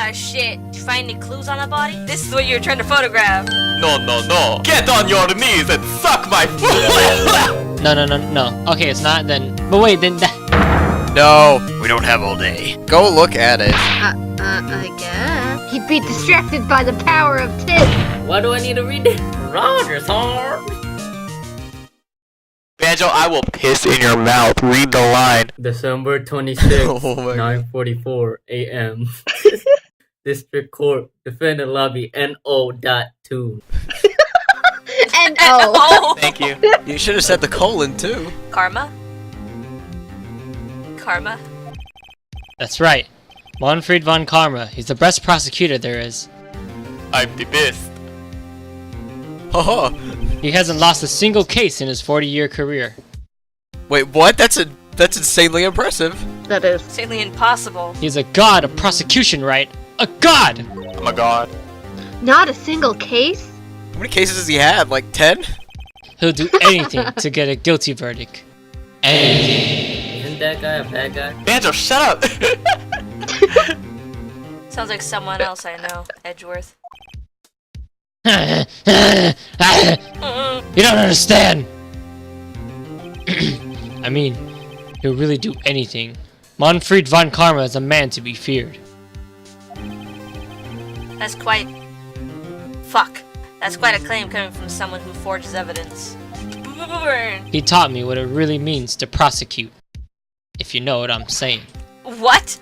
Ah, shit. Did you find any clues on the body? This is what you were trying to photograph. No. Get on your knees and suck my foot! No. Okay, it's not then. But wait, then that. No, we don't have all day. Go look at it. I guess. He'd be distracted by the power of tits. Why do I need to read it? Roger's hard. Banjo, I will piss in your mouth. Read the line. December 26th, Oh my 9:44 a.m. District Court, Defendant Lobby, NO.2. And oh. Thank you. You should have said the colon too. Karma? That's right. Manfred von Karma. He's the best prosecutor there is. I'm the best. Haha. He hasn't lost a single case in his 40-year career. Wait, what? That's insanely impressive. That is. Insanely impossible. He's a god of prosecution, right? A god! Oh my god. Not a single case? How many cases has he had? Like 10? He'll do anything to get a guilty verdict. Anything. Isn't that guy a bad guy? Banjo, shut up! Sounds like someone else I know. Edgeworth. You don't understand! I mean, he'll really do anything. Manfred von Karma is a man to be feared. That's quite... Fuck. That's quite a claim coming from someone who forges evidence. Burn. He taught me what it really means to prosecute. If you know what I'm saying. What?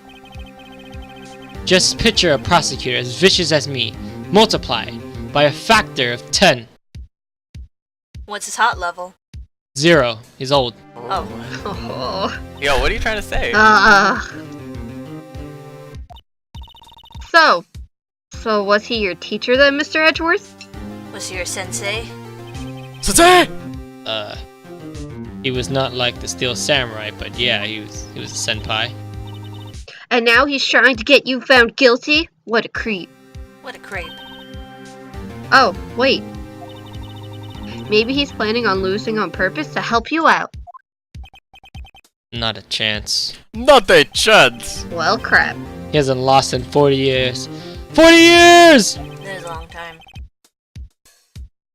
Just picture a prosecutor as vicious as me, multiplied by a factor of 10. What's his hot level? 0. He's old. Oh. Oh. Yo, what are you trying to say? So was he your teacher then, Mr. Edgeworth? Was he your sensei? Sensei! He was not like the Steel Samurai, but yeah, he was a senpai. And now he's trying to get you found guilty? What a creep. What a creep. Oh, wait. Maybe he's planning on losing on purpose to help you out. Not a chance. Not a chance. Well, crap. He hasn't lost in 40 years. 40 years! That is a long time.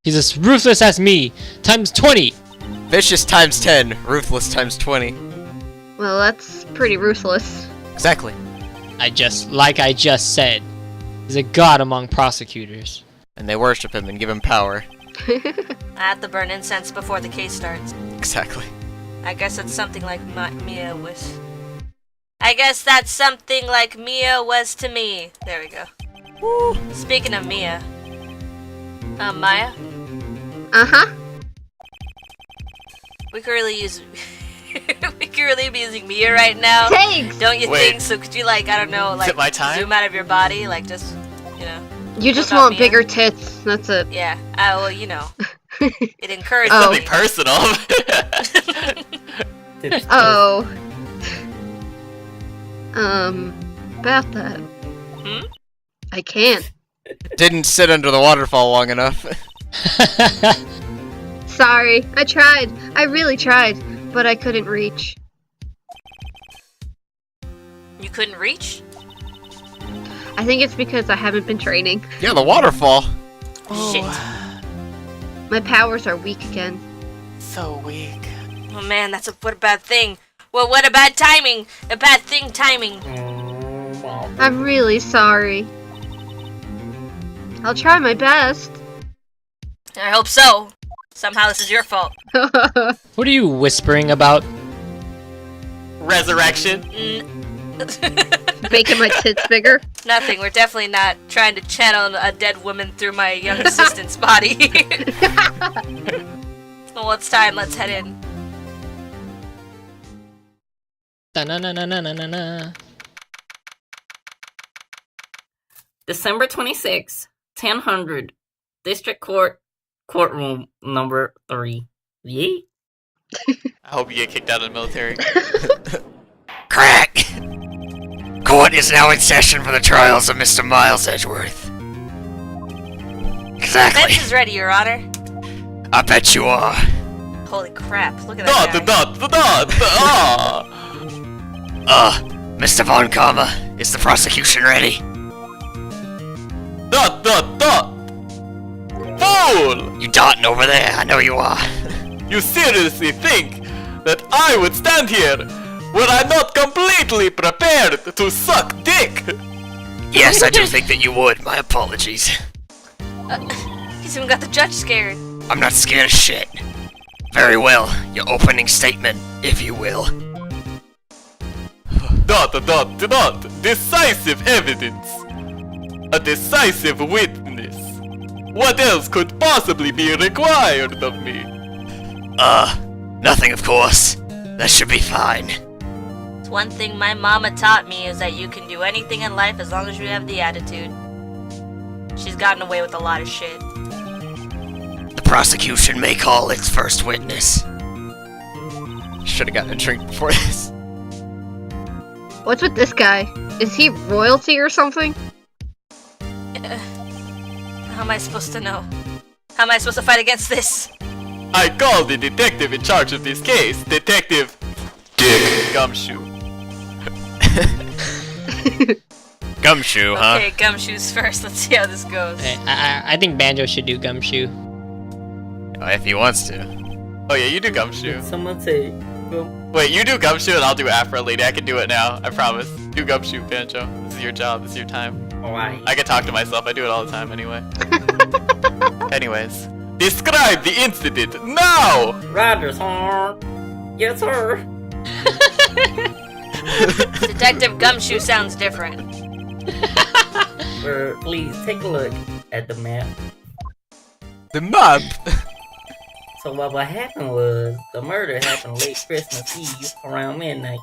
He's as ruthless as me, times 20! Vicious times 10, ruthless times 20. Well, that's pretty ruthless. Exactly. Like I just said, he's a god among prosecutors. And they worship him and give him power. I have to burn incense before the case starts. Exactly. I guess that's something like Mia was... I guess that's something like Mia was to me. There we go. Woo. Speaking of Mia. Maya? Uh-huh. We could really use... we could really be using Mia right now. Thanks! Don't you Wait. think? So could you, like, I don't know, Is like, it my time? zoom out of your body? Like, just, you know. You just about want Mia? bigger tits. That's it. Yeah. Well, you know. It encourages Oh. me. Nothing personal. Oh. About that. Hmm? I can't. Didn't sit under the waterfall long enough. Sorry. I tried. I really tried. But I couldn't reach. You couldn't reach? I think it's because I haven't been training. Yeah, the waterfall. Shit. My powers are weak again. So weak. Oh man, what a bad thing. Well, what a bad timing. A bad thing timing. I'm really sorry. I'll try my best. I hope so. Somehow this is your fault. What are you whispering about? Resurrection. Making my tits bigger. Nothing. We're definitely not trying to channel a dead woman through my young assistant's body. Well, it's time. Let's head in. Da-na-na-na-na-na-na. December 26, 1000, District Court, Courtroom number 3. Yay? I hope you get kicked out of the military. Crack! Court is now in session for the trials of Mr. Miles Edgeworth. Exactly. Bench is ready, Your Honor. I bet you are. Holy crap! Look at that guy. Mr. Von Karma, is the prosecution ready? Dot dot dot! Fool! You dotting over there, I know you are. You seriously think that I would stand here were I not completely prepared to suck dick? Yes, I do think that you would, my apologies. He's even got the judge scared. I'm not scared of shit. Very well, your opening statement, if you will. Dot dot dot! Decisive evidence! A decisive witness! What else could possibly be required of me? Nothing of course. That should be fine. It's one thing my mama taught me is that you can do anything in life as long as you have the attitude. She's gotten away with a lot of shit. The prosecution may call its first witness. Should've gotten a drink before this. What's with this guy? Is he royalty or something? How am I supposed to know? How am I supposed to fight against this? I call the detective in charge of this case, Detective Dick Gumshoe. Gumshoe, huh? Okay, Gumshoe's first. Let's see how this goes. Hey, I think Banjo should do Gumshoe. If he wants to. Oh yeah, you do Gumshoe. Someone say, go. Wait, you do Gumshoe and I'll do Afro Lady. I can do it now, I promise. Do Gumshoe, Banjo. This is your job, this is your time. Alright. I can talk to myself, I do it all the time anyway. Anyways. Describe the incident, now! Roger, sir. Yes, sir. Detective Gumshoe sounds different. Please take a look at the map. The map? So what happened was, the murder happened late Christmas Eve around midnight.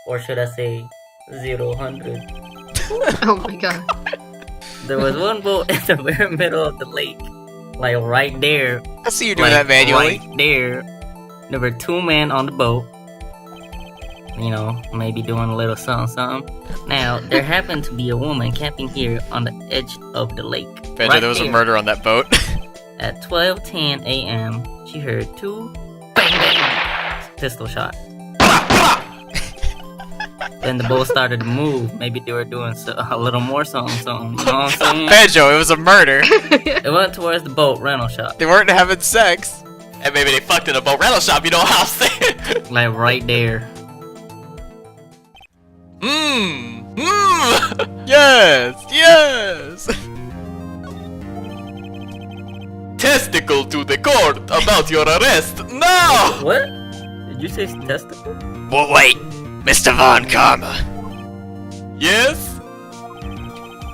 Or should I say, 0000. Oh my god. There was one boat in the very middle of the lake. Like right there. I see you Like, right there. There were 2 men on the boat. You know, maybe doing a little something. Now, there happened to be a woman camping here on the edge of the lake. Banjo, Right there was a there. murder on that boat. At 12:10 a.m., she heard 2 bang bang pistol shots. Then the boat started to move. Maybe they were doing a little more something. You know what I'm saying? Banjo, it was a murder. It went towards the boat rental shop. They weren't having sex. And maybe they fucked in a boat rental shop, you know what I'm saying? Like right there. Yes, yes. Testicle to the court about your arrest now. What? Did you say testicle? Well, wait, Mr. Von Karma. Yes?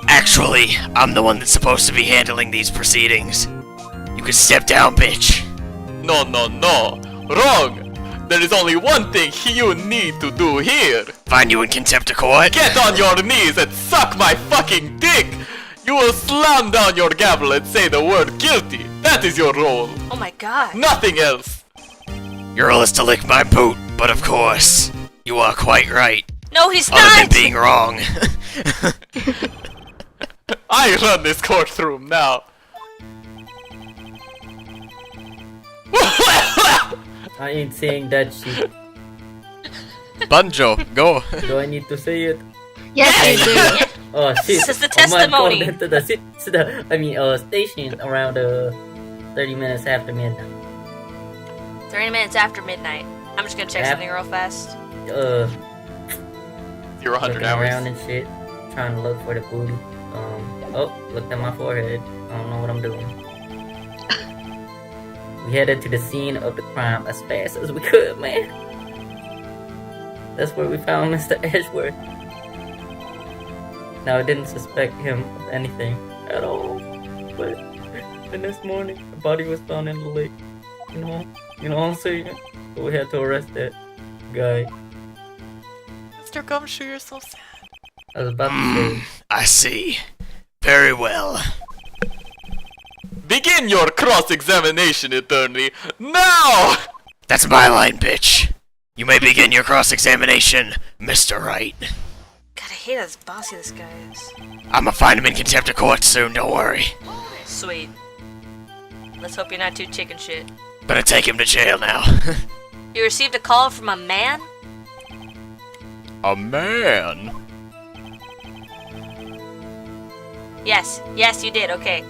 Actually, I'm the one that's supposed to be handling these proceedings. You can step down, bitch. No, no, no. Wrong. There is only one thing you need to do here. Find you in contempt of court. Get on your knees and suck my fucking dick. You will slam down your gavel and say the word guilty. That is your role. Oh my god. Nothing else. Your role is to lick my boot, but of course, you are quite right. No, he's Other than not! being wrong. I run this courtroom now. I ain't saying that shit. Banjo, go. Do I need to say it? Yes, you do. Oh shit! This is the I might call testimony. into the station around 30 minutes after midnight. 30 minutes after midnight. I'm just gonna check Yep. something real fast. 0, 100 Looking hours. around and shit, trying to look for the booty. Oh, looked at my forehead. I don't know what I'm doing. We headed to the scene of the crime as fast as we could, man. That's where we found Mr. EdgeWorth. Now I didn't suspect him of anything at all, but the next morning the body was found in the lake. You know what I'm saying? So we had to arrest that guy. Mr. Gumshoe, you're so sad. I was about to say. I see. Very well. Begin your cross-examination, attorney, now! That's my line, bitch. You may begin your cross-examination, Mr. Wright. God, I hate how bossy this guy is. I'ma find him in contempt of court soon, don't worry. Sweet. Let's hope you're not too chicken shit. Gonna take him to jail now. You received a call from a man? A man? Yes, you did, okay.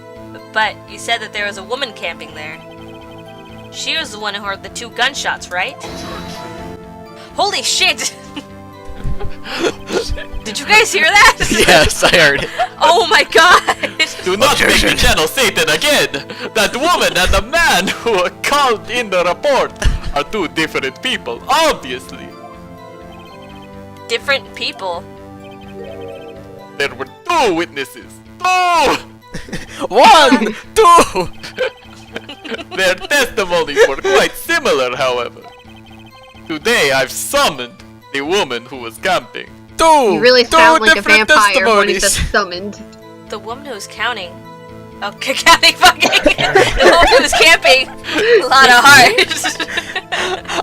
But you said that there was a woman camping there. She was the one who heard the 2 gunshots, right? Holy shit! Did you guys hear that? Yes, I heard it. Oh my god! Do not make me channel Satan again! That woman and the man who called in the report are 2 different people, obviously. Different people. There were 2 witnesses. 2! 1, 2. Their testimonies were quite similar, however. Today I've summoned the woman who was camping. 2. You really 2 sound like a different vampire when he testimonies. says summoned. The woman who was counting. Oh, counting fucking. The woman who was camping. A lot of hearts.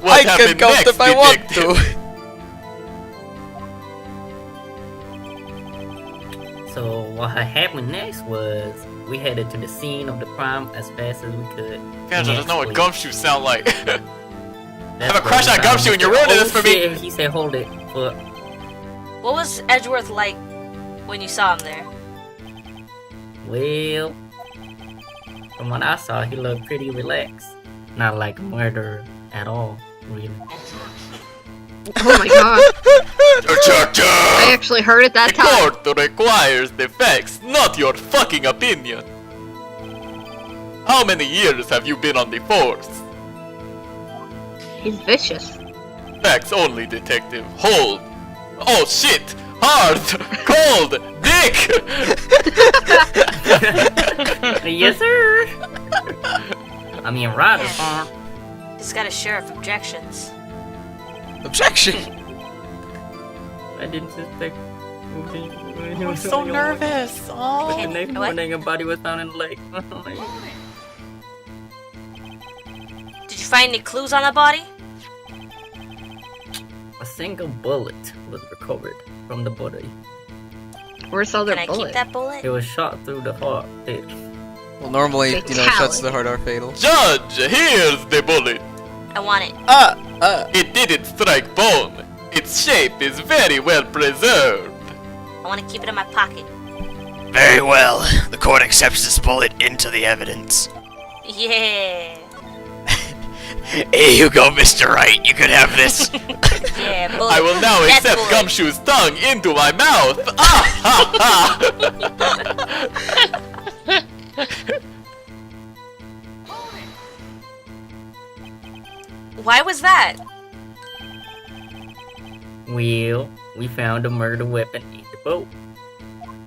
What I can happened count next, if I want detective? to. So what happened next was we headed to the scene of the crime as fast as we could. Gosh, I just know what Next Gumshoe sound like. week. I have a That's crush where on we found Gumshoe and Mr. you're ruining Oh, this for me. shit, he said hold it. But What was Edgeworth like when you saw him there? well, from what I saw, he looked pretty relaxed. Not like a murderer at all, really. Oh my god. I The actually heard it that time. court requires the facts, not your fucking opinion. How many years have you been on the force? He's vicious. Facts only, detective. Hold. Oh shit! Hard! Cold! Dick! Yes, sir. I mean, Ryder's farm. He's got a sheriff objections. Objection. I didn't suspect. I'm so nervous. Oh. The next What? morning, a body was found in the lake. Did you find any clues on the body? A single bullet was recovered from the body. Where's all Can their I keep bullets? that bullet? It was shot through the heart. Well, normally, Fatality. shots to the heart are fatal. Judge, here's the bullet. I want it. It didn't strike bone. Its shape is very well preserved. I want to keep it in my pocket. Very well. The court accepts this bullet into the evidence. Yeah. Here you go, Mr. Wright. You could have this. Yeah, bullet. I will now That accept bullet. Gumshoe's tongue into my mouth. Ah ha ha! Why was that? Well, we found a murder weapon in the boat.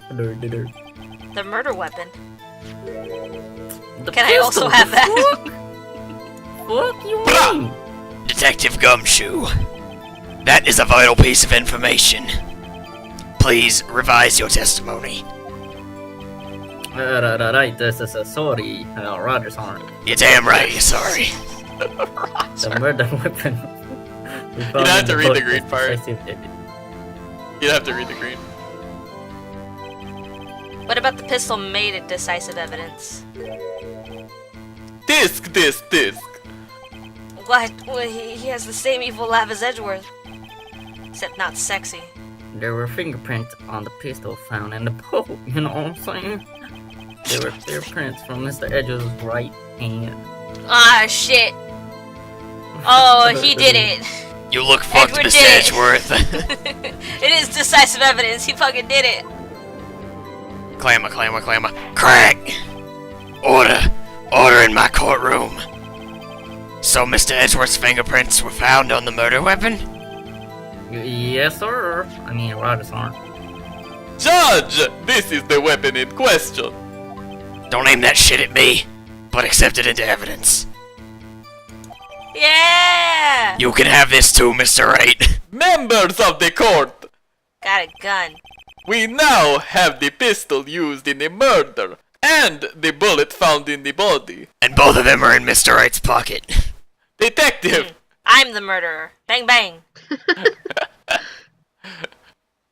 The murder weapon. The Can I also pistol, have the that? Fuck you mean? Detective Gumshoe. That is a vital piece of information. Please revise your testimony. Right, this is sorry, Roger's arm. You're damn right, you're sorry. The murder weapon. We You found don't have in to the read the boat green is part. decisive evidence. You have to read the green. What about the pistol made it decisive evidence? Disc. What? Well, he has the same evil laugh as Edgeworth. Except not sexy. There were fingerprints on the pistol found in the boat, you know what I'm saying? There were fingerprints from Mr. Edgeworth's right hand. Ah, shit. Oh, he did it. You look fucked, Edward Mr. did it. Edgeworth. It is decisive evidence. He fucking did it. Clamor. Crack! Order in my courtroom. So Mr. Edgeworth's fingerprints were found on the murder weapon? Yes, sir. I mean, Roger's arm. Judge, this is the weapon in question. Don't aim that shit at me, but accept it into evidence. Yeah! You can have this too, Mr. Wright. Members of the court, Got a gun. we now have the pistol used in the murder and the bullet found in the body. And both of them are in Mr. Wright's pocket. Detective! I'm the murderer. Bang bang.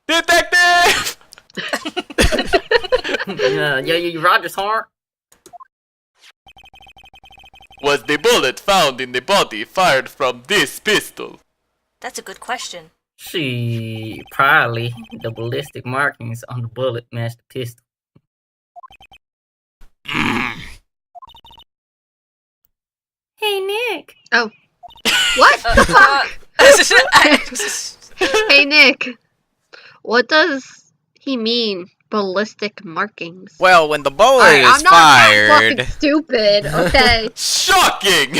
Detective! Roger's arm. Was the bullet found in the body fired from this pistol? That's a good question. Probably the ballistic markings on the bullet matched the pistol. Hey, Nick. Oh. What the fuck? Hey, Nick. What does he mean, ballistic markings? Well, when the bullet Alright, is I'm not that fired... fucking stupid, okay? Shocking!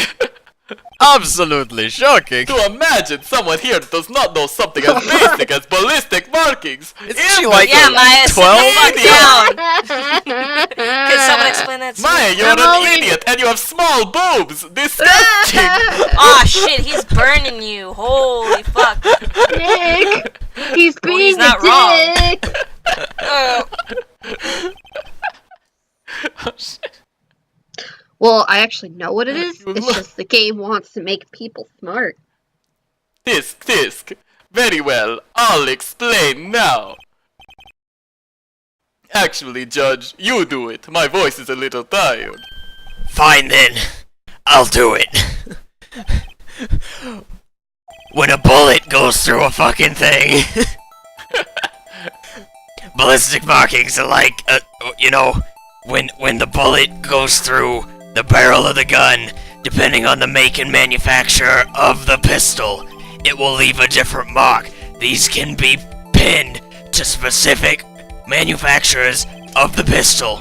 Absolutely shocking! To imagine someone here does not know something as basic as ballistic markings! Isn't she like Yeah, Maya, sit 12? the fuck down. Can someone explain that to Maya, me? you're I'm an only- idiot and you have small boobs! Disgusting! Aw, shit, he's burning you. Holy fuck. Nick! He's Well, being he's not a wrong. dick! Well, I actually know what it is. You It's look- just the game wants to make people smart. Tisk. Very well, I'll explain now. Actually, Judge, you do it. My voice is a little tired. Fine then. I'll do it. When a bullet goes through a fucking thing. Ballistic markings are like, when the bullet goes through the barrel of the gun, depending on the make and manufacturer of the pistol, it will leave a different mark. These can be pinned to specific manufacturers of the pistol.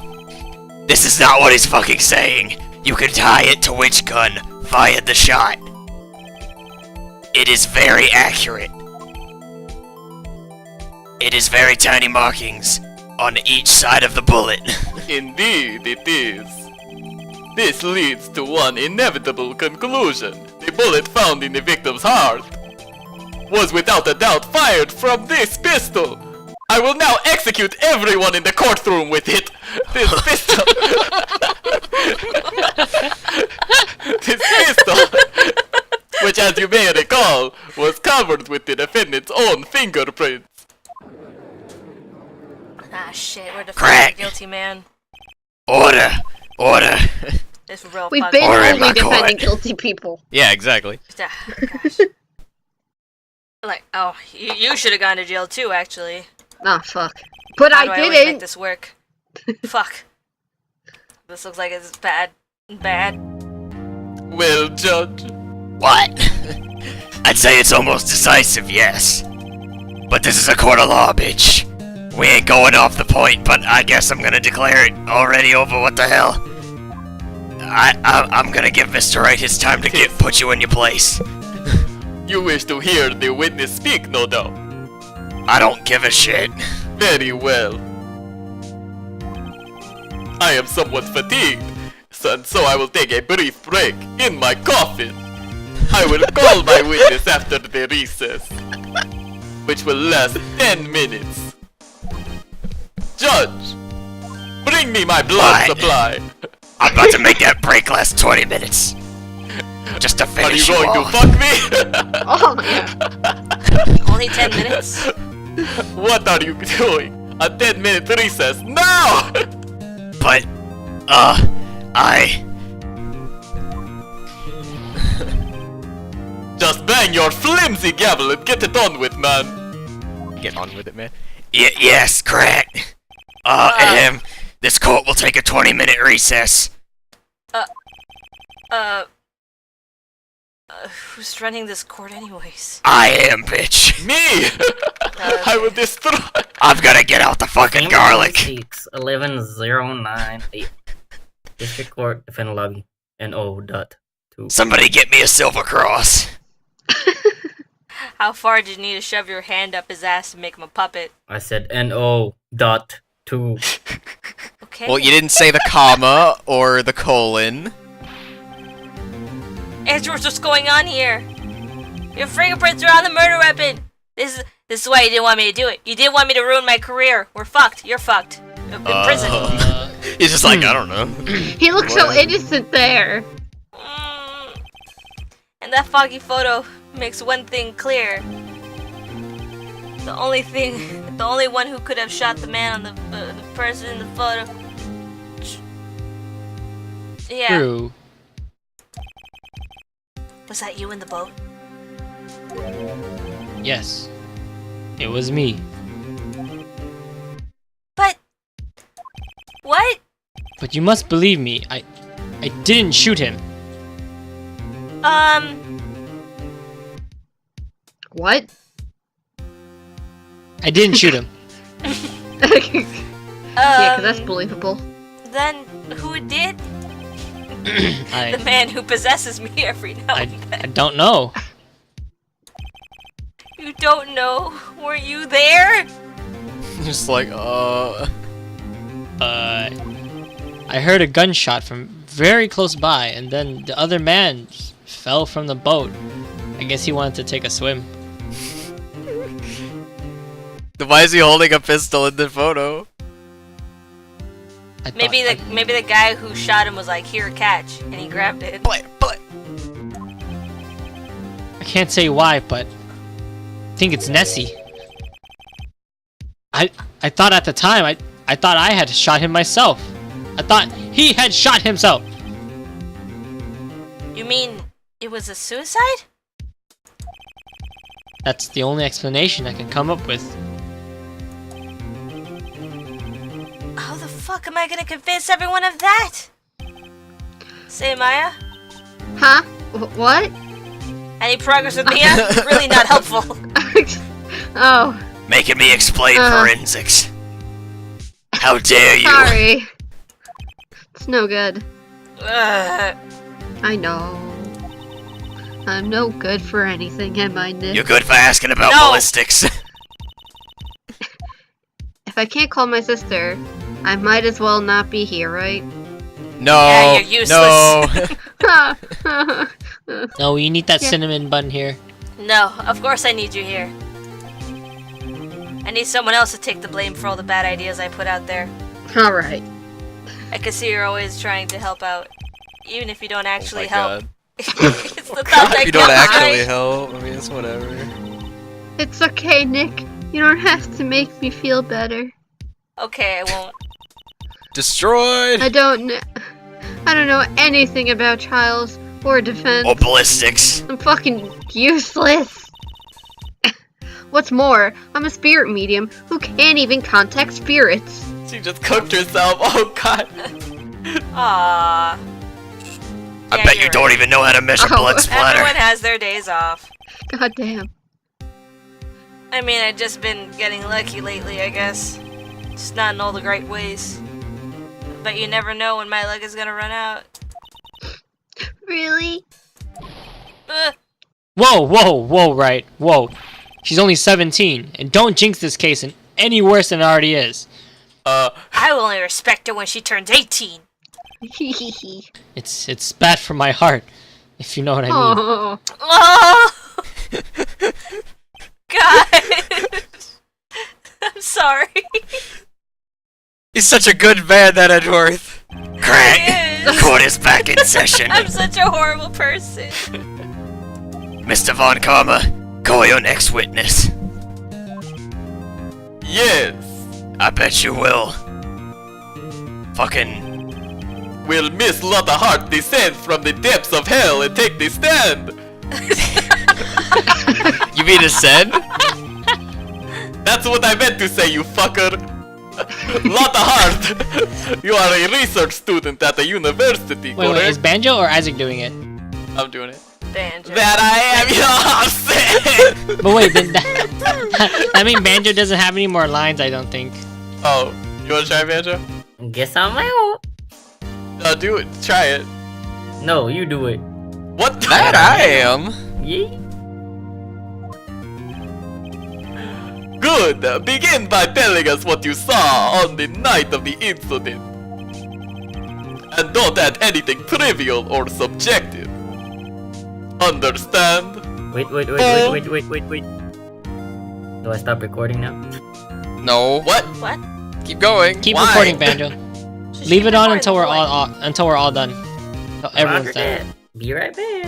This is not what he's fucking saying. You can tie it to which gun fired the shot. It is very accurate. It is very tiny markings on each side of the bullet. Indeed, it is. This leads to one inevitable conclusion. The bullet found in the victim's heart was without a doubt fired from this pistol. I will now execute everyone in the courtroom with it. This pistol. This pistol, which as you may recall, was covered with the defendant's own fingerprints. Ah, shit, we're defending Crack. the guilty man. Order. It's real We've fucked been Or in only my defending court. guilty people. Yeah, exactly. Ah, gosh. Like, oh, you should have gone to jail too, actually. Ah, fuck. But How do I I always make didn't! this work? Fuck. This looks like it's bad. Bad. Well, Judge, What? I'd say it's almost decisive, yes. But this is a court of law, bitch. We ain't going off the point, but I guess I'm gonna declare it already over. What the hell? I'm gonna give Mr. Wright his time to put you in your place. you wish to hear the witness speak, no doubt. I don't give a shit. Very well. I am somewhat fatigued, and so I will take a brief break in my coffin. I will call my witness after the recess, which will last 10 minutes. Judge, bring me my blood What? supply. I'm about to make that break last 20 minutes. Just to Are you finish you going to off. fuck me? Oh, yeah. Only 10 minutes? What are you doing? A 10-minute recess now! But, Just bang your flimsy gavel and get it on with, man. Get on with it, man. Yes, correct. This court will take a 20-minute recess. Who's running this court anyways? I am, bitch. Me! I will destroy. I've gotta get out the fucking garlic. 1109 District Court, Defendant Lobby, NO.2. Somebody get me a silver cross. How far did you need to shove your hand up his ass to make him a puppet? I said NO.2. Okay. Well, you didn't say the comma or the colon. Edgeworth, what's going on here? Your fingerprints are on the murder weapon! This is why you didn't want me to do it. You didn't want me to ruin my career. We're fucked. You're fucked. In prison. He's just like, I don't know. He looks so innocent there. And that foggy photo makes one thing clear. The only one who could have shot the man on the person in the photo. Yeah. True. Was that you in the boat? Yes. It was me. But what? But you must believe me. I didn't shoot him. What? I didn't shoot him. Yeah, 'cause that's believable. Then who did? I The man who possesses me every now and I then. don't know. You don't know? Were you there? Just like, I heard a gunshot from very close by, and then the other man fell from the boat. I guess he wanted to take a swim. Why is he holding a pistol in the photo? I thought- Maybe the guy who shot him was like, "Here, catch," and he grabbed it. Play. I can't say why, but I think it's Nessie. I thought at the time I thought I had shot him myself. I thought he had shot himself. You mean it was a suicide? That's the only explanation I can come up with. How the fuck am I gonna convince everyone of that? Say, Maya? Huh? What? Any progress with Mia? Really not helpful. Oh, Making me explain forensics. How dare you? sorry. It's no good. Ugh. I know. I'm no good for anything, am I, Nick? You're good for asking about No. ballistics. If I can't call my sister, I might as well not be here, right? No. Yeah, you're useless. No. No, you need that Yeah. cinnamon bun here. No, of course I need you here. I need someone else to take the blame for all the bad ideas I put out there. Alright. I can see you're always trying to help out, even if you don't actually Oh my help. God. It's the thought that You don't counts, actually right? help. I mean, it's whatever. It's okay, Nick. You don't have to make me feel better. Okay, I won't. Destroyed. I don't know anything about trials or defense. Or ballistics. I'm fucking useless. What's more, I'm a spirit medium who can't even contact spirits. She just cooked herself. Oh god. Aww. I Yeah, bet you're you don't right. even know how to measure Oh. blood splatter. Everyone has their days off. God damn. I mean, I've just been getting lucky lately, I guess. Just not in all the great ways. But you never know when my luck is gonna run out. Really? Whoa, Wright. Whoa. She's only 17, and don't jinx this case any worse than it already is. I will only respect her when she turns 18. It's bad for my heart, if you know what I mean. Oh, Oh! God! I'm sorry. He's such a good man, that Edgeworth. Craig, Yes. court is back in session. I'm such a horrible person. Mr. Von Karma, call your next witness. Yes. I bet you will. Fucking... Will Miss Latta Hart descend from the depths of hell and take the stand? You mean ascend? That's what I meant to say, you fucker. Latta Hart, you are a research student at the university, Wait, is correct? Banjo or Isaac doing it? I'm doing it. Banjo. That I am, you know what I'm saying? But wait, then that means Banjo doesn't have any more lines, I don't think. Oh, you wanna try Banjo? Guess I'm out. No, do it. Try it. No, you do it. What the? That I am. Yeah. Good. Begin by telling us what you saw on the night of the incident. And don't add anything trivial or subjective. Understand? Wait. Do I stop recording now? No. What? What? Keep going. Keep Why? recording, Banjo. Leave it on until we're all done. So everyone's Roger done. that. Be right back.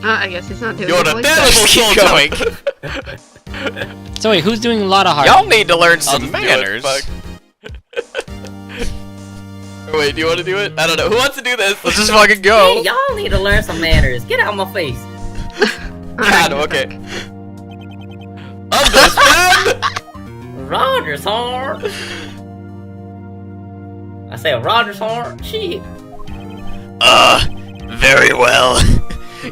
I guess he's not doing You're the a voice. terrible Keep soldier. going. So wait, who's doing a lot of heart? Y'all need to learn I'll some just do it, manners. fuck. Wait, do you want to do it? I don't know. Who wants to do this? Let's just fucking go. Hey, y'all need to learn some manners. Get out of my face. God, okay. Understand? Roger's hard. I say a Rogers horn? Shit. Very well.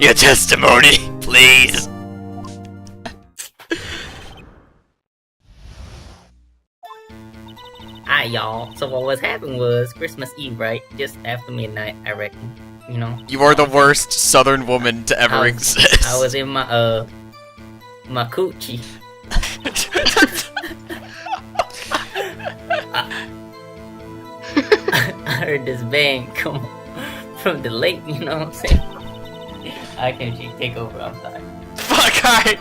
Your testimony, please. Alright, y'all. So what was happened was Christmas Eve, right? Just after midnight, I reckon. You know. You are the worst Southern woman to ever exist. I was in my my coochie. I heard this band come from the lake, you know what I'm saying? I can't take over, I'm sorry. Fuck, alright.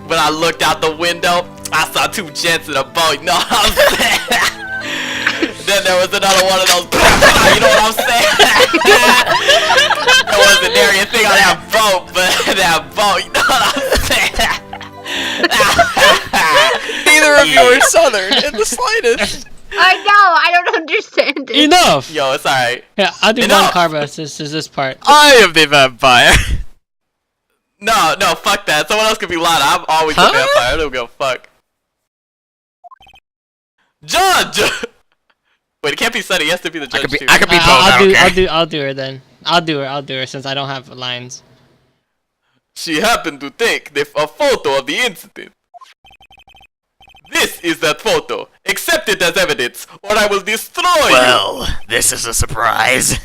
When I looked out the window, I saw two gents in a boat, you know what I'm saying? Then there was another one of those, you know what I'm saying? There wasn't there anything on that boat, but that boat, you know what I'm saying? Neither of you are Southern in the slightest. I know, I don't understand it. Enough! Yo, it's alright. Yeah, I'll do Enough. one Carba. This is this part. I am the vampire. No, fuck that. Someone else could be Latta. I'm always a vampire. I don't give a fuck. Judge! Wait, it can't be Sunny. He has to be the judge too. I could be both. I don't care. I'll do her then. I'll do her since I don't have lines. She happened to take a photo of the incident. This is that photo. Accept it as evidence, or I will destroy you. Well, this is a surprise.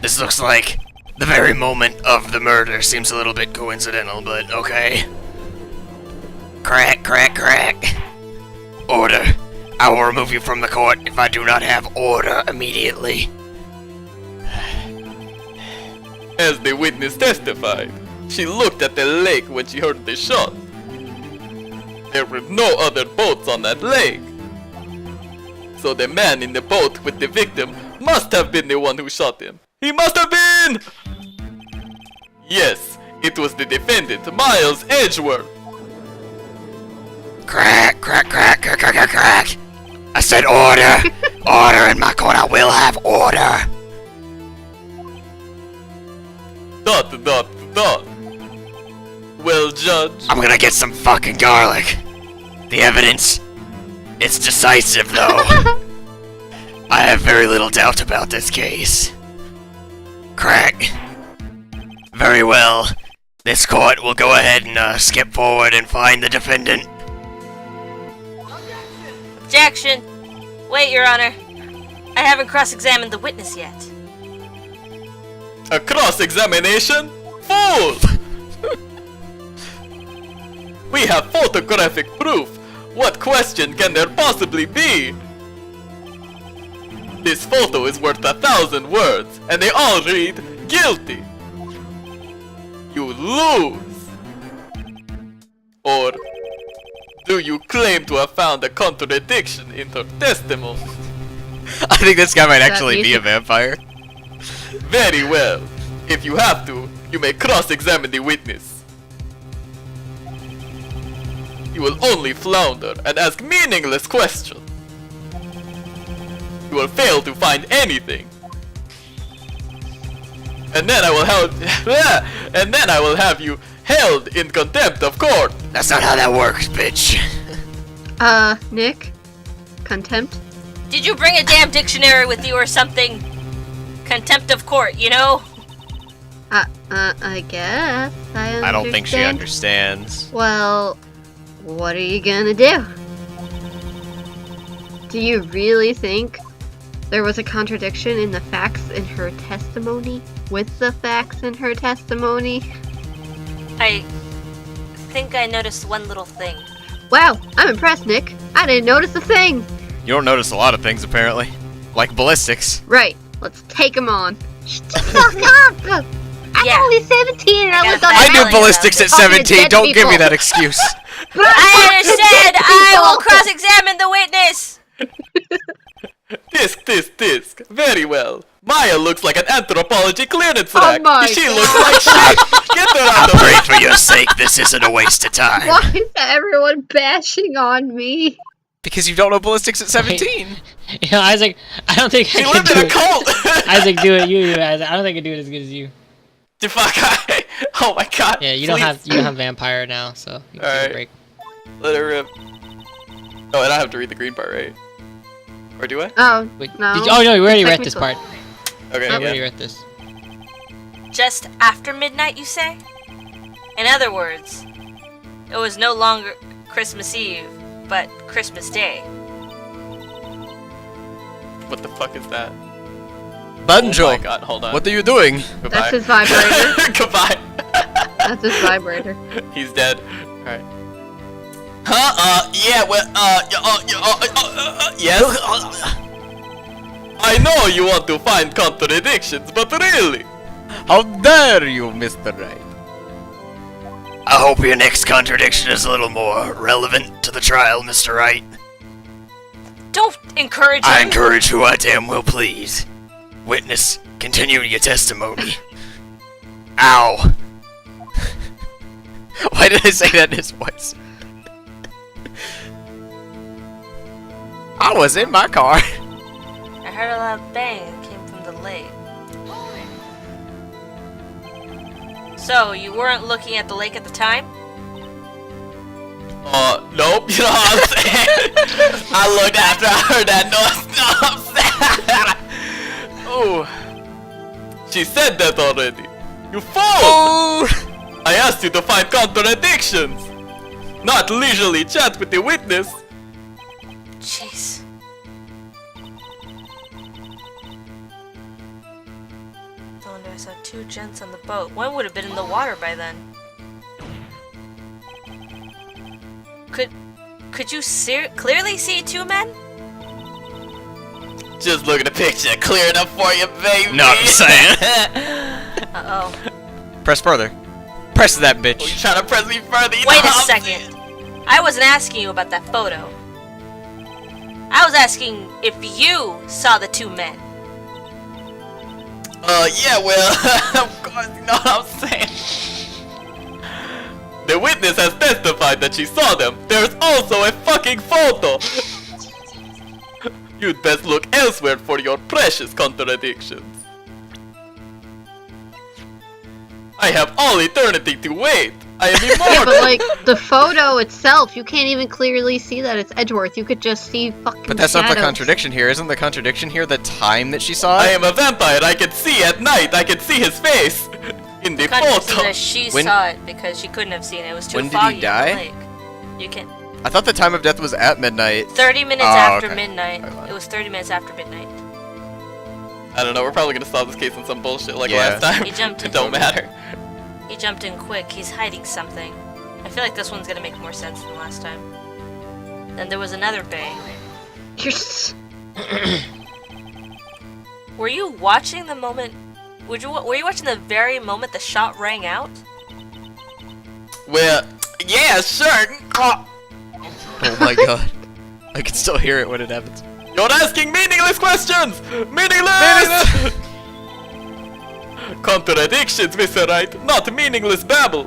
This looks like the very moment of the murder. Seems a little bit coincidental, but okay. Crack, crack, crack. Order. I will remove you from the court if I do not have order immediately. As the witness testified, she looked at the lake when she heard the shot. There were no other boats on that lake. So the man in the boat with the victim must have been the one who shot him. He must have been! Yes, it was the defendant, Miles EdgeWorth. Crack, crack, crack, crack, crack, crack, crack. I said order. Order in my court. I will have order. Dot. Well, Judge. I'm gonna get some fucking garlic. The evidence, it's decisive though. I have very little doubt about this case. Crack. Very well. This court will go ahead and skip forward and find the defendant. Objection! Wait, Your Honor. I haven't cross-examined the witness yet. A cross-examination? Fool! We have photographic proof. What question can there possibly be? This photo is worth 1,000 words, and they all read guilty. You lose. Or do you claim to have found a contradiction in her testimony? I think this guy might actually be a music? vampire. Very well. If you have to, you may cross-examine the witness. You will only flounder and ask meaningless questions. You will fail to find anything. And then I will have you held in contempt of court. That's not how that works, bitch. Nick? Contempt? Did you bring a damn dictionary with you or something? Contempt of court, you know? I guess. I don't think she understand. understands. Well, what are you gonna do? Do you really think there was a contradiction in the facts in her testimony? With the facts in her testimony? I think I noticed one little thing. Wow, I'm impressed, Nick. I didn't notice a thing. You don't notice a lot of things, apparently. Like ballistics. Right, let's take him on. Shut the fuck up! I'm Yeah. only 17 and I was on I I knew know ballistics at Talking to 17, dead don't give me people. that excuse. But I talking to understand! dead I will people. cross-examine the witness! Tisk. Very well. Maya looks like an anthropology clearance Oh rack. my She God. looks like shit. Get her out I of the pray for your sake this isn't a waste of time. Why is everyone bashing on me? Because you don't know ballistics at 17. You know, Isaac, I don't think I He can lived do in a it. cult. Isaac, do it. You do it, Isaac. I don't think I can do it as good as you. The fuck. Oh my god. Yeah, you don't Please. have vampire now, so you can take Alright. a break. Let her rip. Oh, and I have to read the green part, right? Or do I? Oh, Wait, no. oh no, we already read this Technical. part. Okay, We yeah. already read this. Just after midnight, you say? In other words, it was no longer Christmas Eve, but Christmas Day. What the fuck is that? Banjo! Oh my god, hold on. What are you doing? Goodbye. That's his vibrator. Goodbye. That's his vibrator. He's dead. Alright. Yeah, well, yes? I know you want to find contradictions, but really? How dare you, Mr. Wright? I hope your next contradiction is a little more relevant to the trial, Mr. Wright. Don't encourage him. I encourage who I damn well please. Witness, continue your testimony. Ow. Why did I say that in his voice? I was in my car. I heard a loud bang that came from the lake. So, you weren't looking at the lake at the time? Nope, you know what I'm saying? I looked after I heard that noise. No, I'm saying. Oh. She said that already. You fool! I asked you to find contradictions, not leisurely chat with the witness. Jeez. No wonder I saw two gents on the boat. One would have been in the water by then. Could you clearly see two men? Just look at the picture, clear enough for you, baby. No, I'm saying. Uh-oh. Press further. Press that Oh, bitch. you trying to press me further? You Wait know a I'm second. saying? I wasn't asking you about that photo. I was asking if you saw the two men. Yeah, well, of course, you know what I'm saying. The witness has testified that she saw them. There's also a fucking photo. You'd best look elsewhere for your precious contradictions. I have all eternity to wait. I am Yeah, immortal. but like the photo itself, you can't even clearly see that it's Edgeworth. You could just see fucking But that's not the shadows. contradiction here. Isn't the contradiction here the time that she saw I it? am a vampire. I can see at night. I can see his face in the Contradiction photo. that she When- saw it because she couldn't have seen it. It was too When did he foggy in the die? lake. You can. I thought the time of death was at midnight. 30 minutes Oh, after okay. midnight. Alright. It was 30 minutes after midnight. I don't know. We're probably gonna solve this case on some bullshit like Yeah. last time. He jumped It in. don't matter. He jumped in quick. He's hiding something. I feel like this one's gonna make more sense than last time. Then there was another bang. You're s- Were you watching the moment? Were you watching the very moment the shot rang out? Well, yeah, sure. Oh, Oh my god. I can still hear it when it happens. you're asking meaningless questions. Meaningless. Contradictions, Mr. Wright, not meaningless babble.